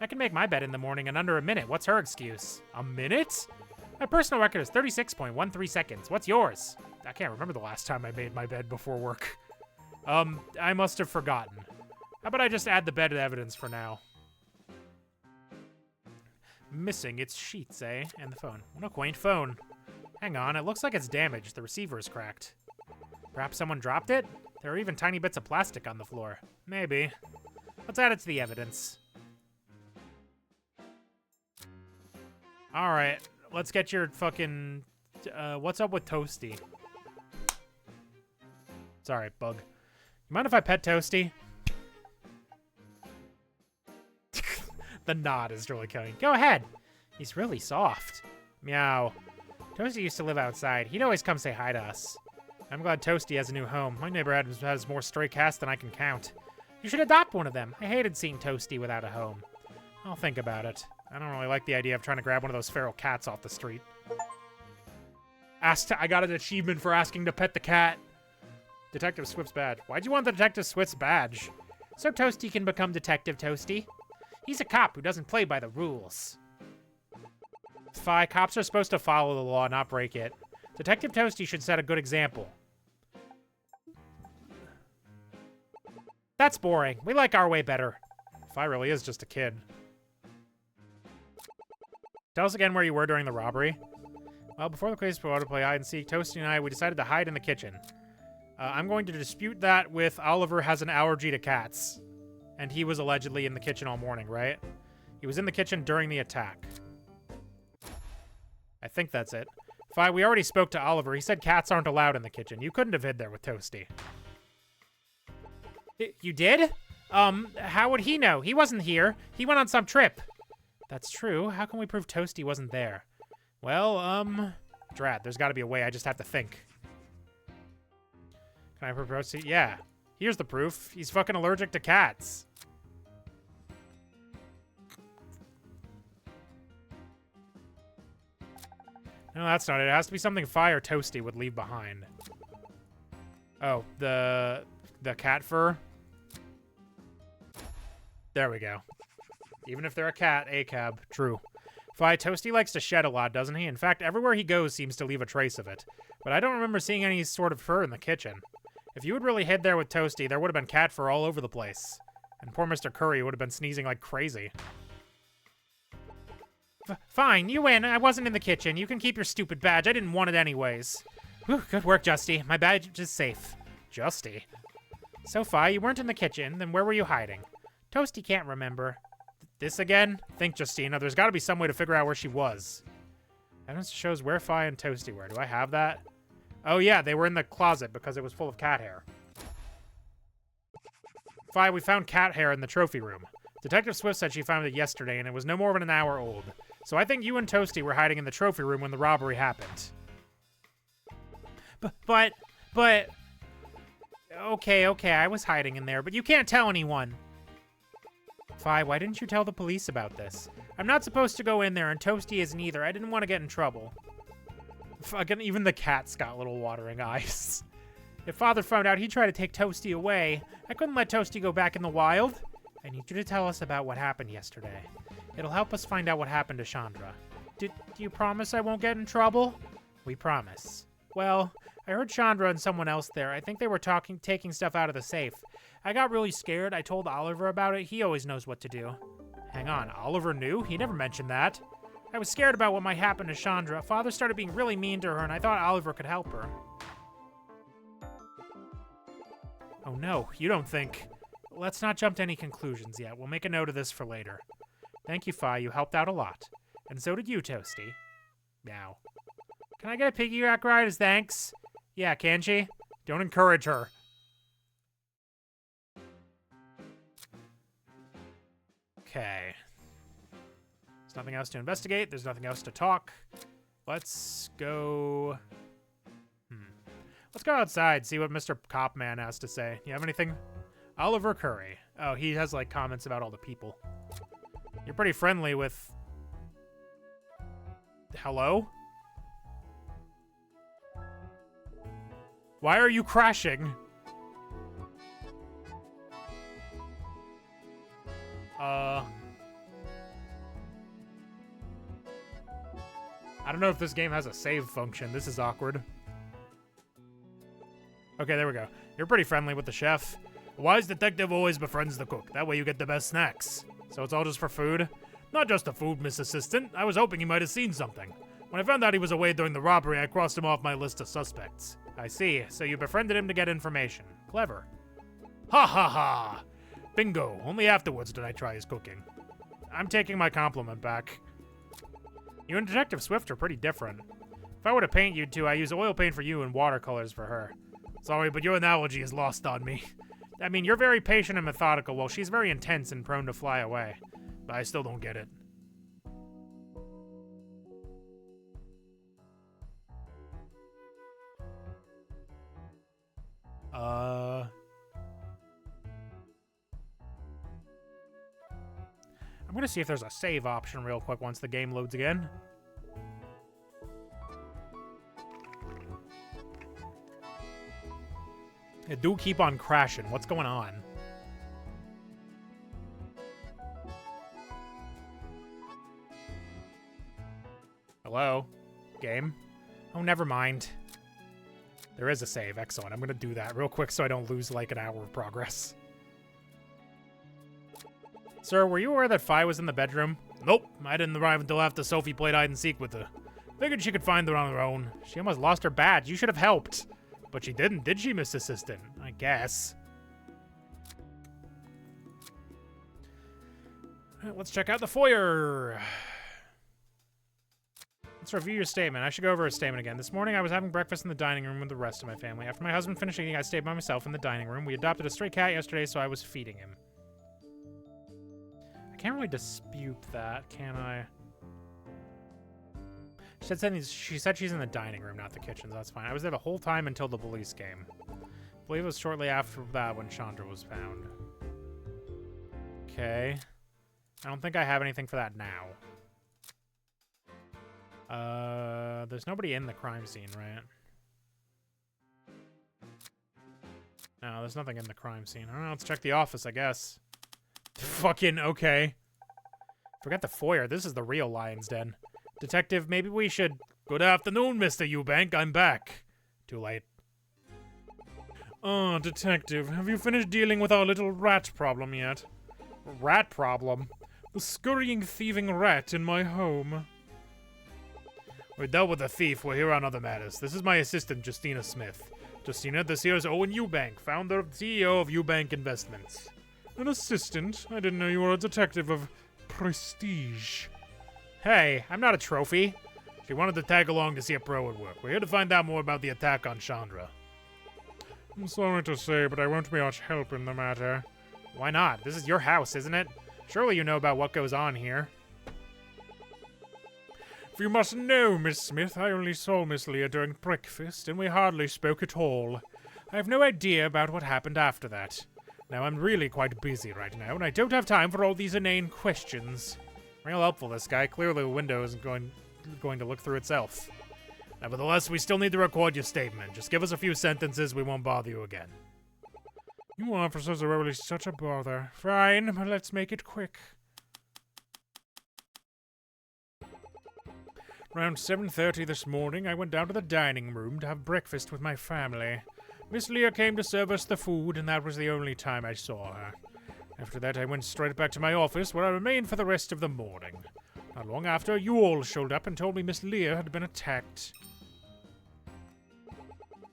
I can make my bed in the morning in under a minute. What's her excuse? A minute? My personal record is 36.13 seconds. What's yours? I can't remember the last time I made my bed before work. I must have forgotten. How about I just add the bed to evidence for now? Missing its sheets, eh? And the phone. What a quaint phone. Hang on, it looks like it's damaged. The receiver is cracked. Perhaps someone dropped it? There are even tiny bits of plastic on the floor. Maybe. Let's add it to the evidence. Alright, let's get your fucking... what's up with Toasty? Sorry, bug. You mind if I pet Toasty? The nod is really killing. Go ahead. He's really soft. Meow. Toasty used to live outside. He'd always come say hi to us. I'm glad Toasty has a new home. My neighborhood has more stray cats than I can count. You should adopt one of them. I hated seeing Toasty without a home. I'll think about it. I don't really like the idea of trying to grab one of those feral cats off the street. I got an achievement for asking to pet the cat. Detective Swift's badge. Why'd you want the Detective Swift's badge? So Toasty can become Detective Toasty. He's a cop who doesn't play by the rules. Fie, cops are supposed to follow the law, not break it. Detective Toasty should set a good example. That's boring. We like our way better. Fie really is just a kid. Tell us again where you were during the robbery. Well, before the police were to play hide and seek, Toasty and I, we decided to hide in the kitchen. I'm going to dispute that with Oliver has an allergy to cats. And he was allegedly in the kitchen all morning, right? He was in the kitchen during the attack. I think that's it. Fie, we already spoke to Oliver. He said cats aren't allowed in the kitchen. You couldn't have hid there with Toasty. You did? How would he know? He wasn't here. He went on some trip. That's true. How can we prove Toasty wasn't there? Well, drat, there's gotta be a way. I just have to think. Can I prove Toasty? Yeah. Here's the proof. He's fucking allergic to cats. No, that's not it. It has to be something Fie or Toasty would leave behind. Oh, the cat fur? There we go. Even if they're a cat, ACAB. True. Fie, Toasty likes to shed a lot, doesn't he? In fact, everywhere he goes seems to leave a trace of it. But I don't remember seeing any sort of fur in the kitchen. If you had really hid there with Toasty, there would have been cat fur all over the place. And poor Mr. Curry would have been sneezing like crazy. Fine, you win. I wasn't in the kitchen. You can keep your stupid badge. I didn't want it anyways. Whew, good work, Justy. My badge is safe. Justy? So, Fie, you weren't in the kitchen. Then where were you hiding? Toasty can't remember. This again? Think, Justina. There's got to be some way to figure out where she was. Evidence shows where Fie and Toasty were. Do I have that? Oh, yeah, they were in the closet because it was full of cat hair. Fie, we found cat hair in the trophy room. Detective Swift said she found it yesterday, and it was no more than an hour old. So I think you and Toasty were hiding in the trophy room when the robbery happened. But... Okay, I was hiding in there, but you can't tell anyone. Fi, why didn't you tell the police about this? I'm not supposed to go in there, and Toasty isn't either. I didn't want to get in trouble. Fucking even the cat's got little watering eyes. If Father found out, he'd try to take Toasty away. I couldn't let Toasty go back in the wild. I need you to tell us about what happened yesterday. It'll help us find out what happened to Chandra. Do you promise I won't get in trouble? We promise. Well, I heard Chandra and someone else there. I think they were taking stuff out of the safe. I got really scared. I told Oliver about it. He always knows what to do. Hang on, Oliver knew? He never mentioned that. I was scared about what might happen to Chandra. Father started being really mean to her, and I thought Oliver could help her. Oh no, you don't think... Let's not jump to any conclusions yet. We'll make a note of this for later. Thank you, Fi. You helped out a lot. And so did you, Toasty. Now. Can I get a piggyback ride as thanks? Yeah, can she? Don't encourage her. Okay. There's nothing else to investigate. There's nothing else to talk. Let's go... Let's go outside, see what Mr. Copman has to say. You have anything? Oliver Curry. Oh, he has, like, comments about all the people. You're pretty friendly with... Hello? Why are you crashing? I don't know if this game has a save function. This is awkward. Okay, there we go. You're pretty friendly with the chef. A wise detective always befriends the cook. That way you get the best snacks. So it's all just for food? Not just the food, Miss Assistant. I was hoping he might have seen something. When I found out he was away during the robbery, I crossed him off my list of suspects. I see. So you befriended him to get information. Clever. Ha ha ha! Bingo. Only afterwards did I try his cooking. I'm taking my compliment back. You and Detective Swift are pretty different. If I were to paint you two, I use oil paint for you and watercolors for her. Sorry, but your analogy is lost on me. I mean, you're very patient and methodical, while she's very intense and prone to fly away. But I still don't get it. I'm gonna see if there's a save option real quick once the game loads again. It do keep on crashing. What's going on? Hello? Game? Oh, never mind. There is a save. Excellent. I'm gonna do that real quick so I don't lose like an hour of progress. Sir, were you aware that Fi was in the bedroom? Nope. I didn't arrive until after Sophie played hide-and-seek with her. Figured she could find her on her own. She almost lost her badge. You should have helped. But she didn't, did she, Miss Assistant? I guess. Let's check out the foyer. Let's review your statement. I should go over a statement again. This morning, I was having breakfast in the dining room with the rest of my family. After my husband finished eating, I stayed by myself in the dining room. We adopted a stray cat yesterday, so I was feeding him. I can't really dispute that, can I? She said she's in the dining room, not the kitchen, so that's fine. I was there the whole time until the police came. I believe it was shortly after that when Chandra was found. Okay. I don't think I have anything for that now. There's nobody in the crime scene, right? No, there's nothing in the crime scene. I don't know, let's check the office, I guess. Fucking okay. Forget the foyer. This is the real Lion's Den. Detective, maybe we should... Good afternoon, Mr. Eubank. I'm back. Too late. Oh, Detective, have you finished dealing with our little rat problem yet? Rat problem? The scurrying, thieving rat in my home. We dealt with the thief. We're here on other matters. This is my assistant, Justina Smith. Justina, this here is Owen Eubank, founder and CEO of Eubank Investments. An assistant? I didn't know you were a detective of prestige. Hey, I'm not a trophy. She wanted to tag along to see a pro at work. We're here to find out more about the attack on Chandra. I'm sorry to say, but I won't be much help in the matter. Why not? This is your house, isn't it? Surely you know about what goes on here. If you must know, Miss Smith, I only saw Miss Leah during breakfast, and we hardly spoke at all. I have no idea about what happened after that. Now, I'm really quite busy right now, and I don't have time for all these inane questions. Real helpful, this guy. Clearly the window isn't going to look through itself. Nevertheless, we still need to record your statement. Just give us a few sentences, we won't bother you again. You officers are really such a bother. Fine, but let's make it quick. Around 7:30 this morning, I went down to the dining room to have breakfast with my family. Miss Leah came to serve us the food, and that was the only time I saw her. After that, I went straight back to my office, where I remained for the rest of the morning. Not long after, you all showed up and told me Miss Leah had been attacked.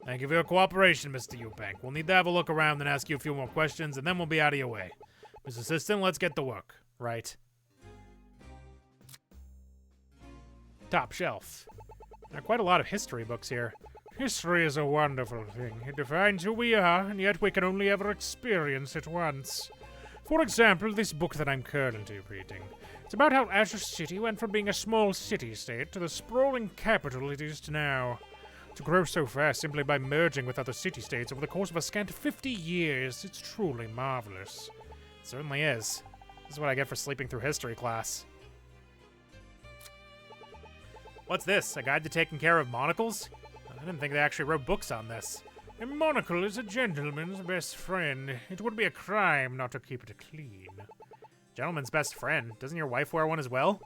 Thank you for your cooperation, Mr. Eubank. We'll need to have a look around and ask you a few more questions, and then we'll be out of your way. Miss Assistant, let's get to work. Right. Top shelf. There are quite a lot of history books here. History is a wonderful thing. It defines who we are, and yet we can only ever experience it once. For example, this book that I'm currently reading. It's about how Azure City went from being a small city-state to the sprawling capital it is now. To grow so fast simply by merging with other city-states over the course of a scant 50 years, it's truly marvelous. It certainly is. This is what I get for sleeping through history class. What's this? A guide to taking care of monocles? I didn't think they actually wrote books on this. A monocle is a gentleman's best friend. It would be a crime not to keep it clean. Gentleman's best friend? Doesn't your wife wear one as well?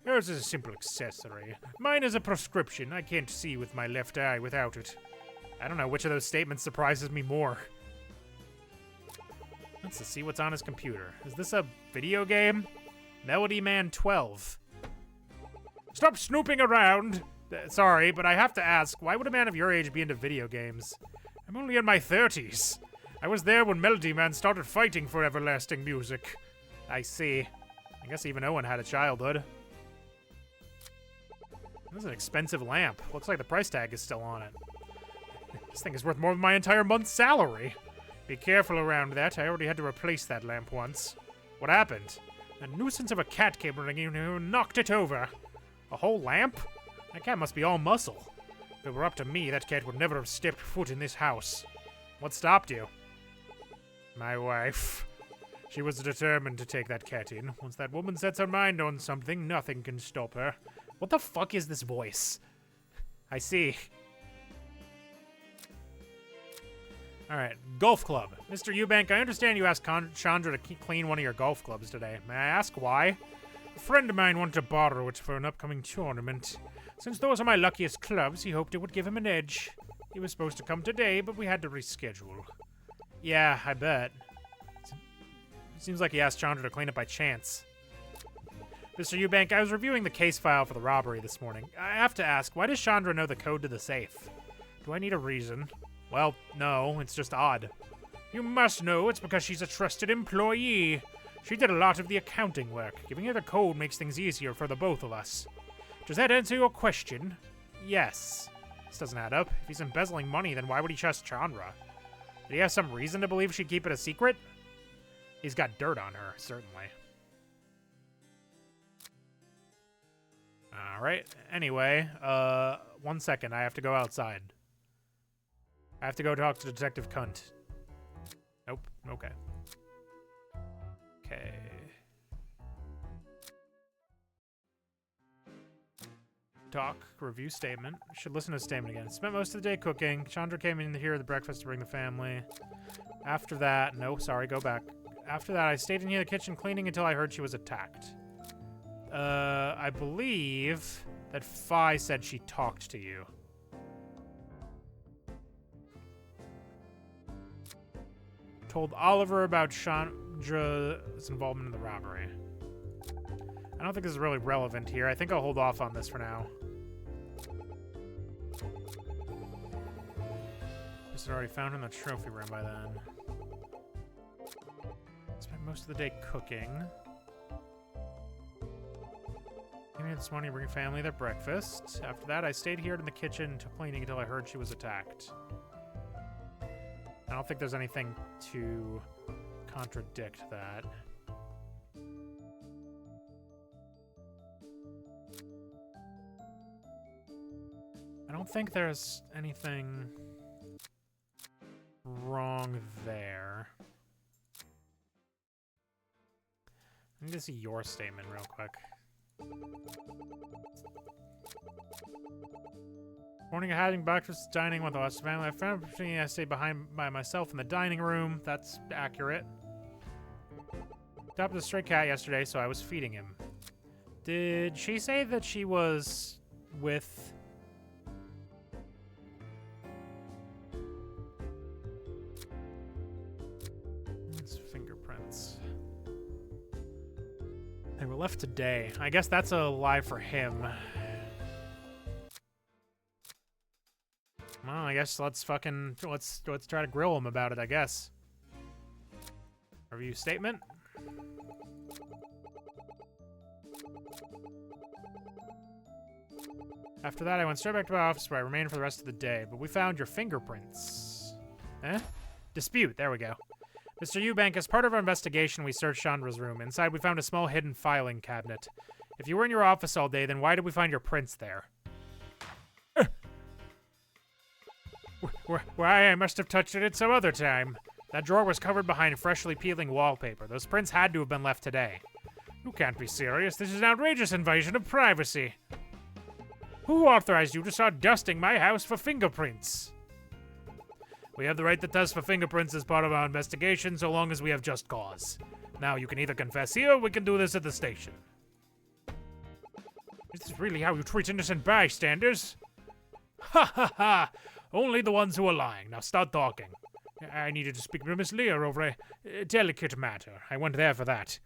Yours is a simple accessory. Mine is a prescription. I can't see with my left eye without it. I don't know which of those statements surprises me more. Let's see what's on his computer. Is this a video game? Melody Man 12. Stop snooping around! Sorry, but I have to ask, why would a man of your age be into video games? I'm only in my 30s. I was there when Melody Man started fighting for everlasting music. I see. I guess even Owen had a childhood. This is an expensive lamp. Looks like the price tag is still on it. This thing is worth more than my entire month's salary. Be careful around that. I already had to replace that lamp once. What happened? A nuisance of a cat came running in and knocked it over. A whole lamp? That cat must be all muscle. If it were up to me, that cat would never have stepped foot in this house. What stopped you? My wife. She was determined to take that cat in. Once that woman sets her mind on something, nothing can stop her. What the fuck is this voice? I see. Alright, golf club. Mr. Eubank, I understand you asked Chandra to clean one of your golf clubs today. May I ask why? A friend of mine wanted to borrow it for an upcoming tournament. Since those are my luckiest clubs, he hoped it would give him an edge. He was supposed to come today, but we had to reschedule. Yeah, I bet. It seems like he asked Chandra to clean it by chance. Mr. Eubank, I was reviewing the case file for the robbery this morning. I have to ask, why does Chandra know the code to the safe? Do I need a reason? Well, no, it's just odd. You must know it's because she's a trusted employee. She did a lot of the accounting work. Giving her the code makes things easier for the both of us. Does that answer your question? Yes. This doesn't add up. If he's embezzling money, then why would he trust Chandra? Did he have some reason to believe she'd keep it a secret? He's got dirt on her, certainly. Alright, anyway, 1 second, I have to go outside. I have to go talk to Detective Cunt. Nope, okay. Okay. Talk, review statement. Should listen to the statement again. Spent most of the day cooking. Chandra came in here at the breakfast to bring the family. After that, no, sorry, go back. After that, I stayed in here in the kitchen cleaning until I heard she was attacked. I believe that Fi said she talked to you. Told Oliver about Chandra's involvement in the robbery. I don't think this is really relevant here. I think I'll hold off on this for now. This had already found in the trophy room by then. Spent most of the day cooking. Came in this morning to bring family their breakfast. After that, I stayed here in the kitchen cleaning until I heard she was attacked. I don't think there's anything to contradict that. don't think there's anything wrong there. I need to see your statement real quick. Morning of having breakfast, dining with us. Family, I found an opportunity to stay behind by myself in the dining room. That's accurate. Adopted a stray cat yesterday, so I was feeding him. Did she say that she was with... It's fingerprints. They were left today. I guess that's a lie for him. Well, I guess let's try to grill him about it, I guess. Review statement. After that, I went straight back to my office where I remained for the rest of the day, but we found your fingerprints. Eh? Dispute, there we go. Mr. Eubank, as part of our investigation, we searched Chandra's room. Inside, we found a small hidden filing cabinet. If you were in your office all day, then why did we find your prints there? Why, I must have touched it some other time. That drawer was covered behind freshly peeling wallpaper. Those prints had to have been left today. You can't be serious. This is an outrageous invasion of privacy. Who authorized you to start dusting my house for fingerprints? We have the right to test for fingerprints as part of our investigation, so long as we have just cause. Now, you can either confess here, or we can do this at the station. Is this really how you treat innocent bystanders? Ha ha ha! Only the ones who are lying. Now start talking. I needed to speak to Miss Lear over a delicate matter. I went there for that.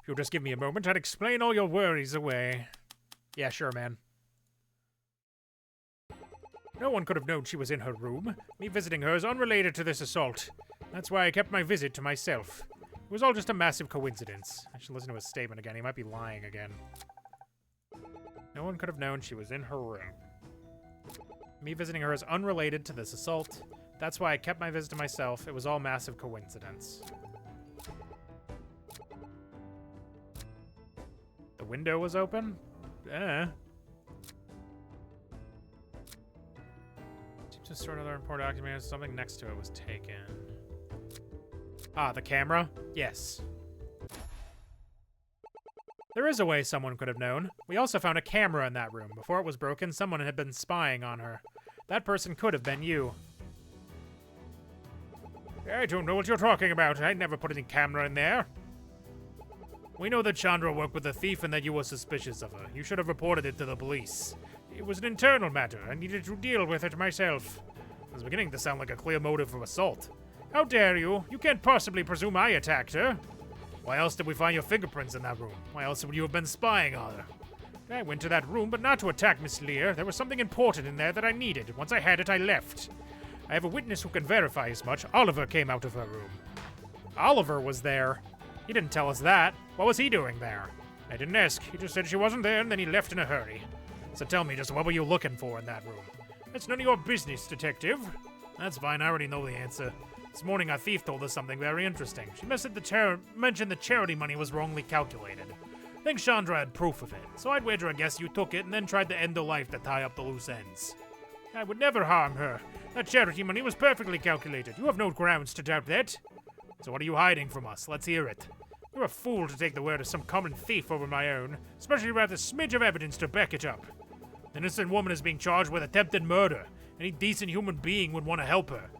If you'll just give me a moment, I'd explain all your worries away. Yeah, sure, man. No one could have known she was in her room. Me visiting her is unrelated to this assault. That's why I kept my visit to myself. It was all just a massive coincidence. I should listen to his statement again. He might be lying again. No one could have known she was in her room. Me visiting her is unrelated to this assault. That's why I kept my visit to myself. It was all massive coincidence. The window was open? To sort another important document, something next to it was taken. Ah, the camera? Yes. There is a way someone could have known. We also found a camera in that room. Before it was broken, someone had been spying on her. That person could have been you. I don't know what you're talking about. I never put any camera in there. We know that Chandra worked with a thief and that you were suspicious of her. You should have reported it to the police. It was an internal matter. I needed to deal with it myself. It was beginning to sound like a clear motive for assault. How dare you? You can't possibly presume I attacked her. Why else did we find your fingerprints in that room? Why else would you have been spying on her? I went to that room, but not to attack Miss Lear. There was something important in there that I needed. Once I had it, I left. I have a witness who can verify as much. Oliver came out of her room. Oliver was there? He didn't tell us that. What was he doing there? I didn't ask. He just said she wasn't there, and then he left in a hurry. So tell me, just what were you looking for in that room? That's none of your business, detective. That's fine, I already know the answer. This morning, our thief told us something very interesting. She mentioned the charity money was wrongly calculated. I think Chandra had proof of it, so I'd wager a guess you took it and then tried to end her life to tie up the loose ends. I would never harm her. That charity money was perfectly calculated. You have no grounds to doubt that. So what are you hiding from us? Let's hear it. You're a fool to take the word of some common thief over my own, especially without a smidge of evidence to back it up. An innocent woman is being charged with attempted murder. Any decent human being would want to help her.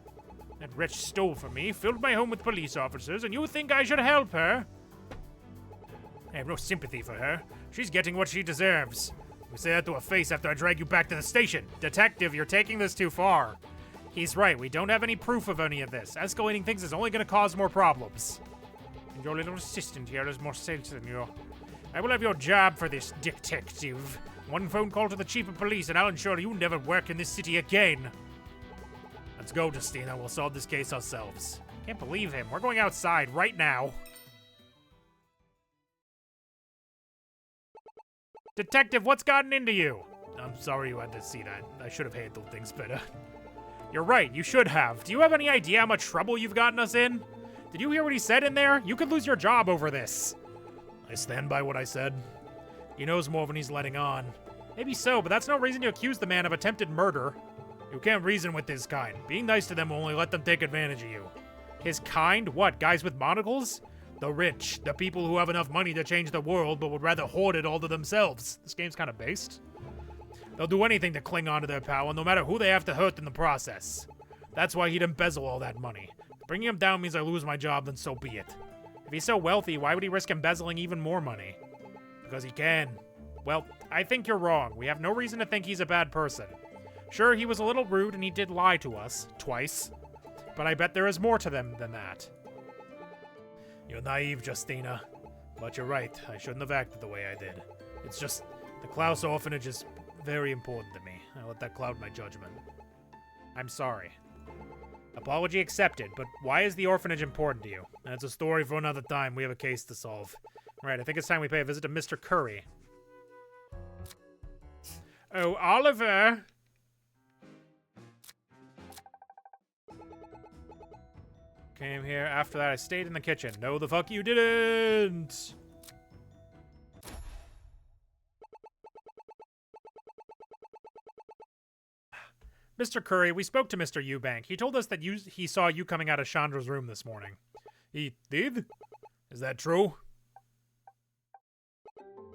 That wretch stole from me, filled my home with police officers, and you think I should help her? I have no sympathy for her. She's getting what she deserves. You say that to her face after I drag you back to the station. Detective, you're taking this too far. He's right, we don't have any proof of any of this. Escalating things is only going to cause more problems. And your little assistant here has more sense than you. I will have your job for this, detective. One phone call to the chief of police and I'll ensure you never work in this city again. Let's go, Justina. We'll solve this case ourselves. Can't believe him. We're going outside right now. Detective, what's gotten into you? I'm sorry you had to see that. I should have handled things better. You're right, you should have. Do you have any idea how much trouble you've gotten us in? Did you hear what he said in there? You could lose your job over this. I stand by what I said. He knows more than he's letting on. Maybe so, but that's no reason to accuse the man of attempted murder. You can't reason with this kind. Being nice to them will only let them take advantage of you. His kind? What, guys with monocles? The rich, the people who have enough money to change the world but would rather hoard it all to themselves. This game's kind of based. They'll do anything to cling on to their power, no matter who they have to hurt in the process. That's why he'd embezzle all that money. If bringing him down means I lose my job, then so be it. If he's so wealthy, why would he risk embezzling even more money? Because he can. Well, I think you're wrong. We have no reason to think he's a bad person. Sure, he was a little rude and he did lie to us, twice. But I bet there is more to them than that. You're naive, Justina. But you're right, I shouldn't have acted the way I did. It's just, the Klaus orphanage is very important to me. I let that cloud my judgment. I'm sorry. Apology accepted, but why is the orphanage important to you? That's a story for another time. We have a case to solve. Right, I think it's time we pay a visit to Mr. Curry. Oh, Oliver! Came here. After that, I stayed in the kitchen. No, the fuck you didn't! Mr. Curry, we spoke to Mr. Eubank. He told us that he saw you coming out of Chandra's room this morning. He did? Is that true?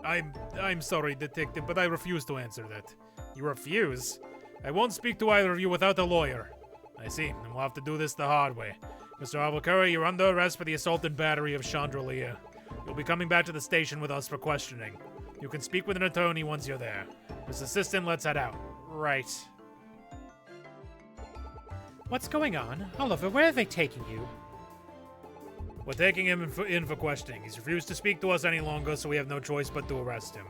I'm sorry, Detective, but I refuse to answer that. You refuse? I won't speak to either of you without a lawyer. I see, and we'll have to do this the hard way. Mr. Albuquerque, you're under arrest for the assault and battery of Chandra Leah. You'll be coming back to the station with us for questioning. You can speak with an attorney once you're there. Miss Assistant, let's head out. Right. What's going on? Oliver, where are they taking you? We're taking him in for questioning. He's refused to speak to us any longer, so we have no choice but to arrest him.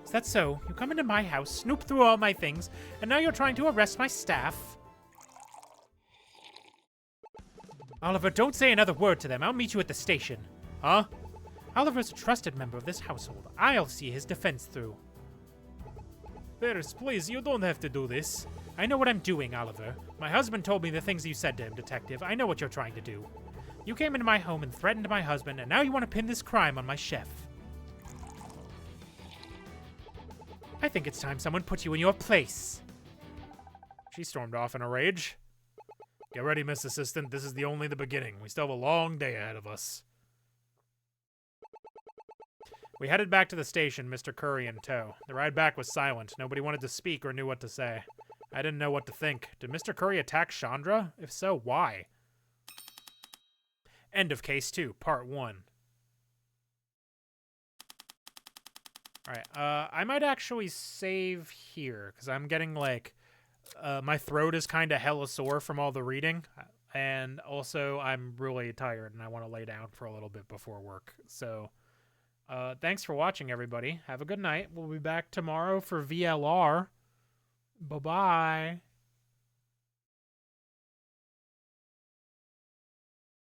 Is that so? You come into my house, snoop through all my things, and now you're trying to arrest my staff? Oliver, don't say another word to them. I'll meet you at the station. Huh? Oliver's a trusted member of this household. I'll see his defense through. Ferris, please, you don't have to do this. I know what I'm doing, Oliver. My husband told me the things you said to him, Detective. I know what you're trying to do. You came into my home and threatened my husband, and now you want to pin this crime on my chef. I think it's time someone put you in your place. She stormed off in a rage. Get ready, Miss Assistant. This is only the beginning. We still have a long day ahead of us. We headed back to the station, Mr. Curry in tow. The ride back was silent. Nobody wanted to speak or knew what to say. I didn't know what to think. Did Mr. Curry attack Chandra? If so, why? End of Case 2, Part 1. Alright, I might actually save here, because I'm getting, like, my throat is kind of hella sore from all the reading, and also I'm really tired, and I want to lay down for a little bit before work. So, thanks for watching, everybody. Have a good night. We'll be back tomorrow for VLR. Bye-bye.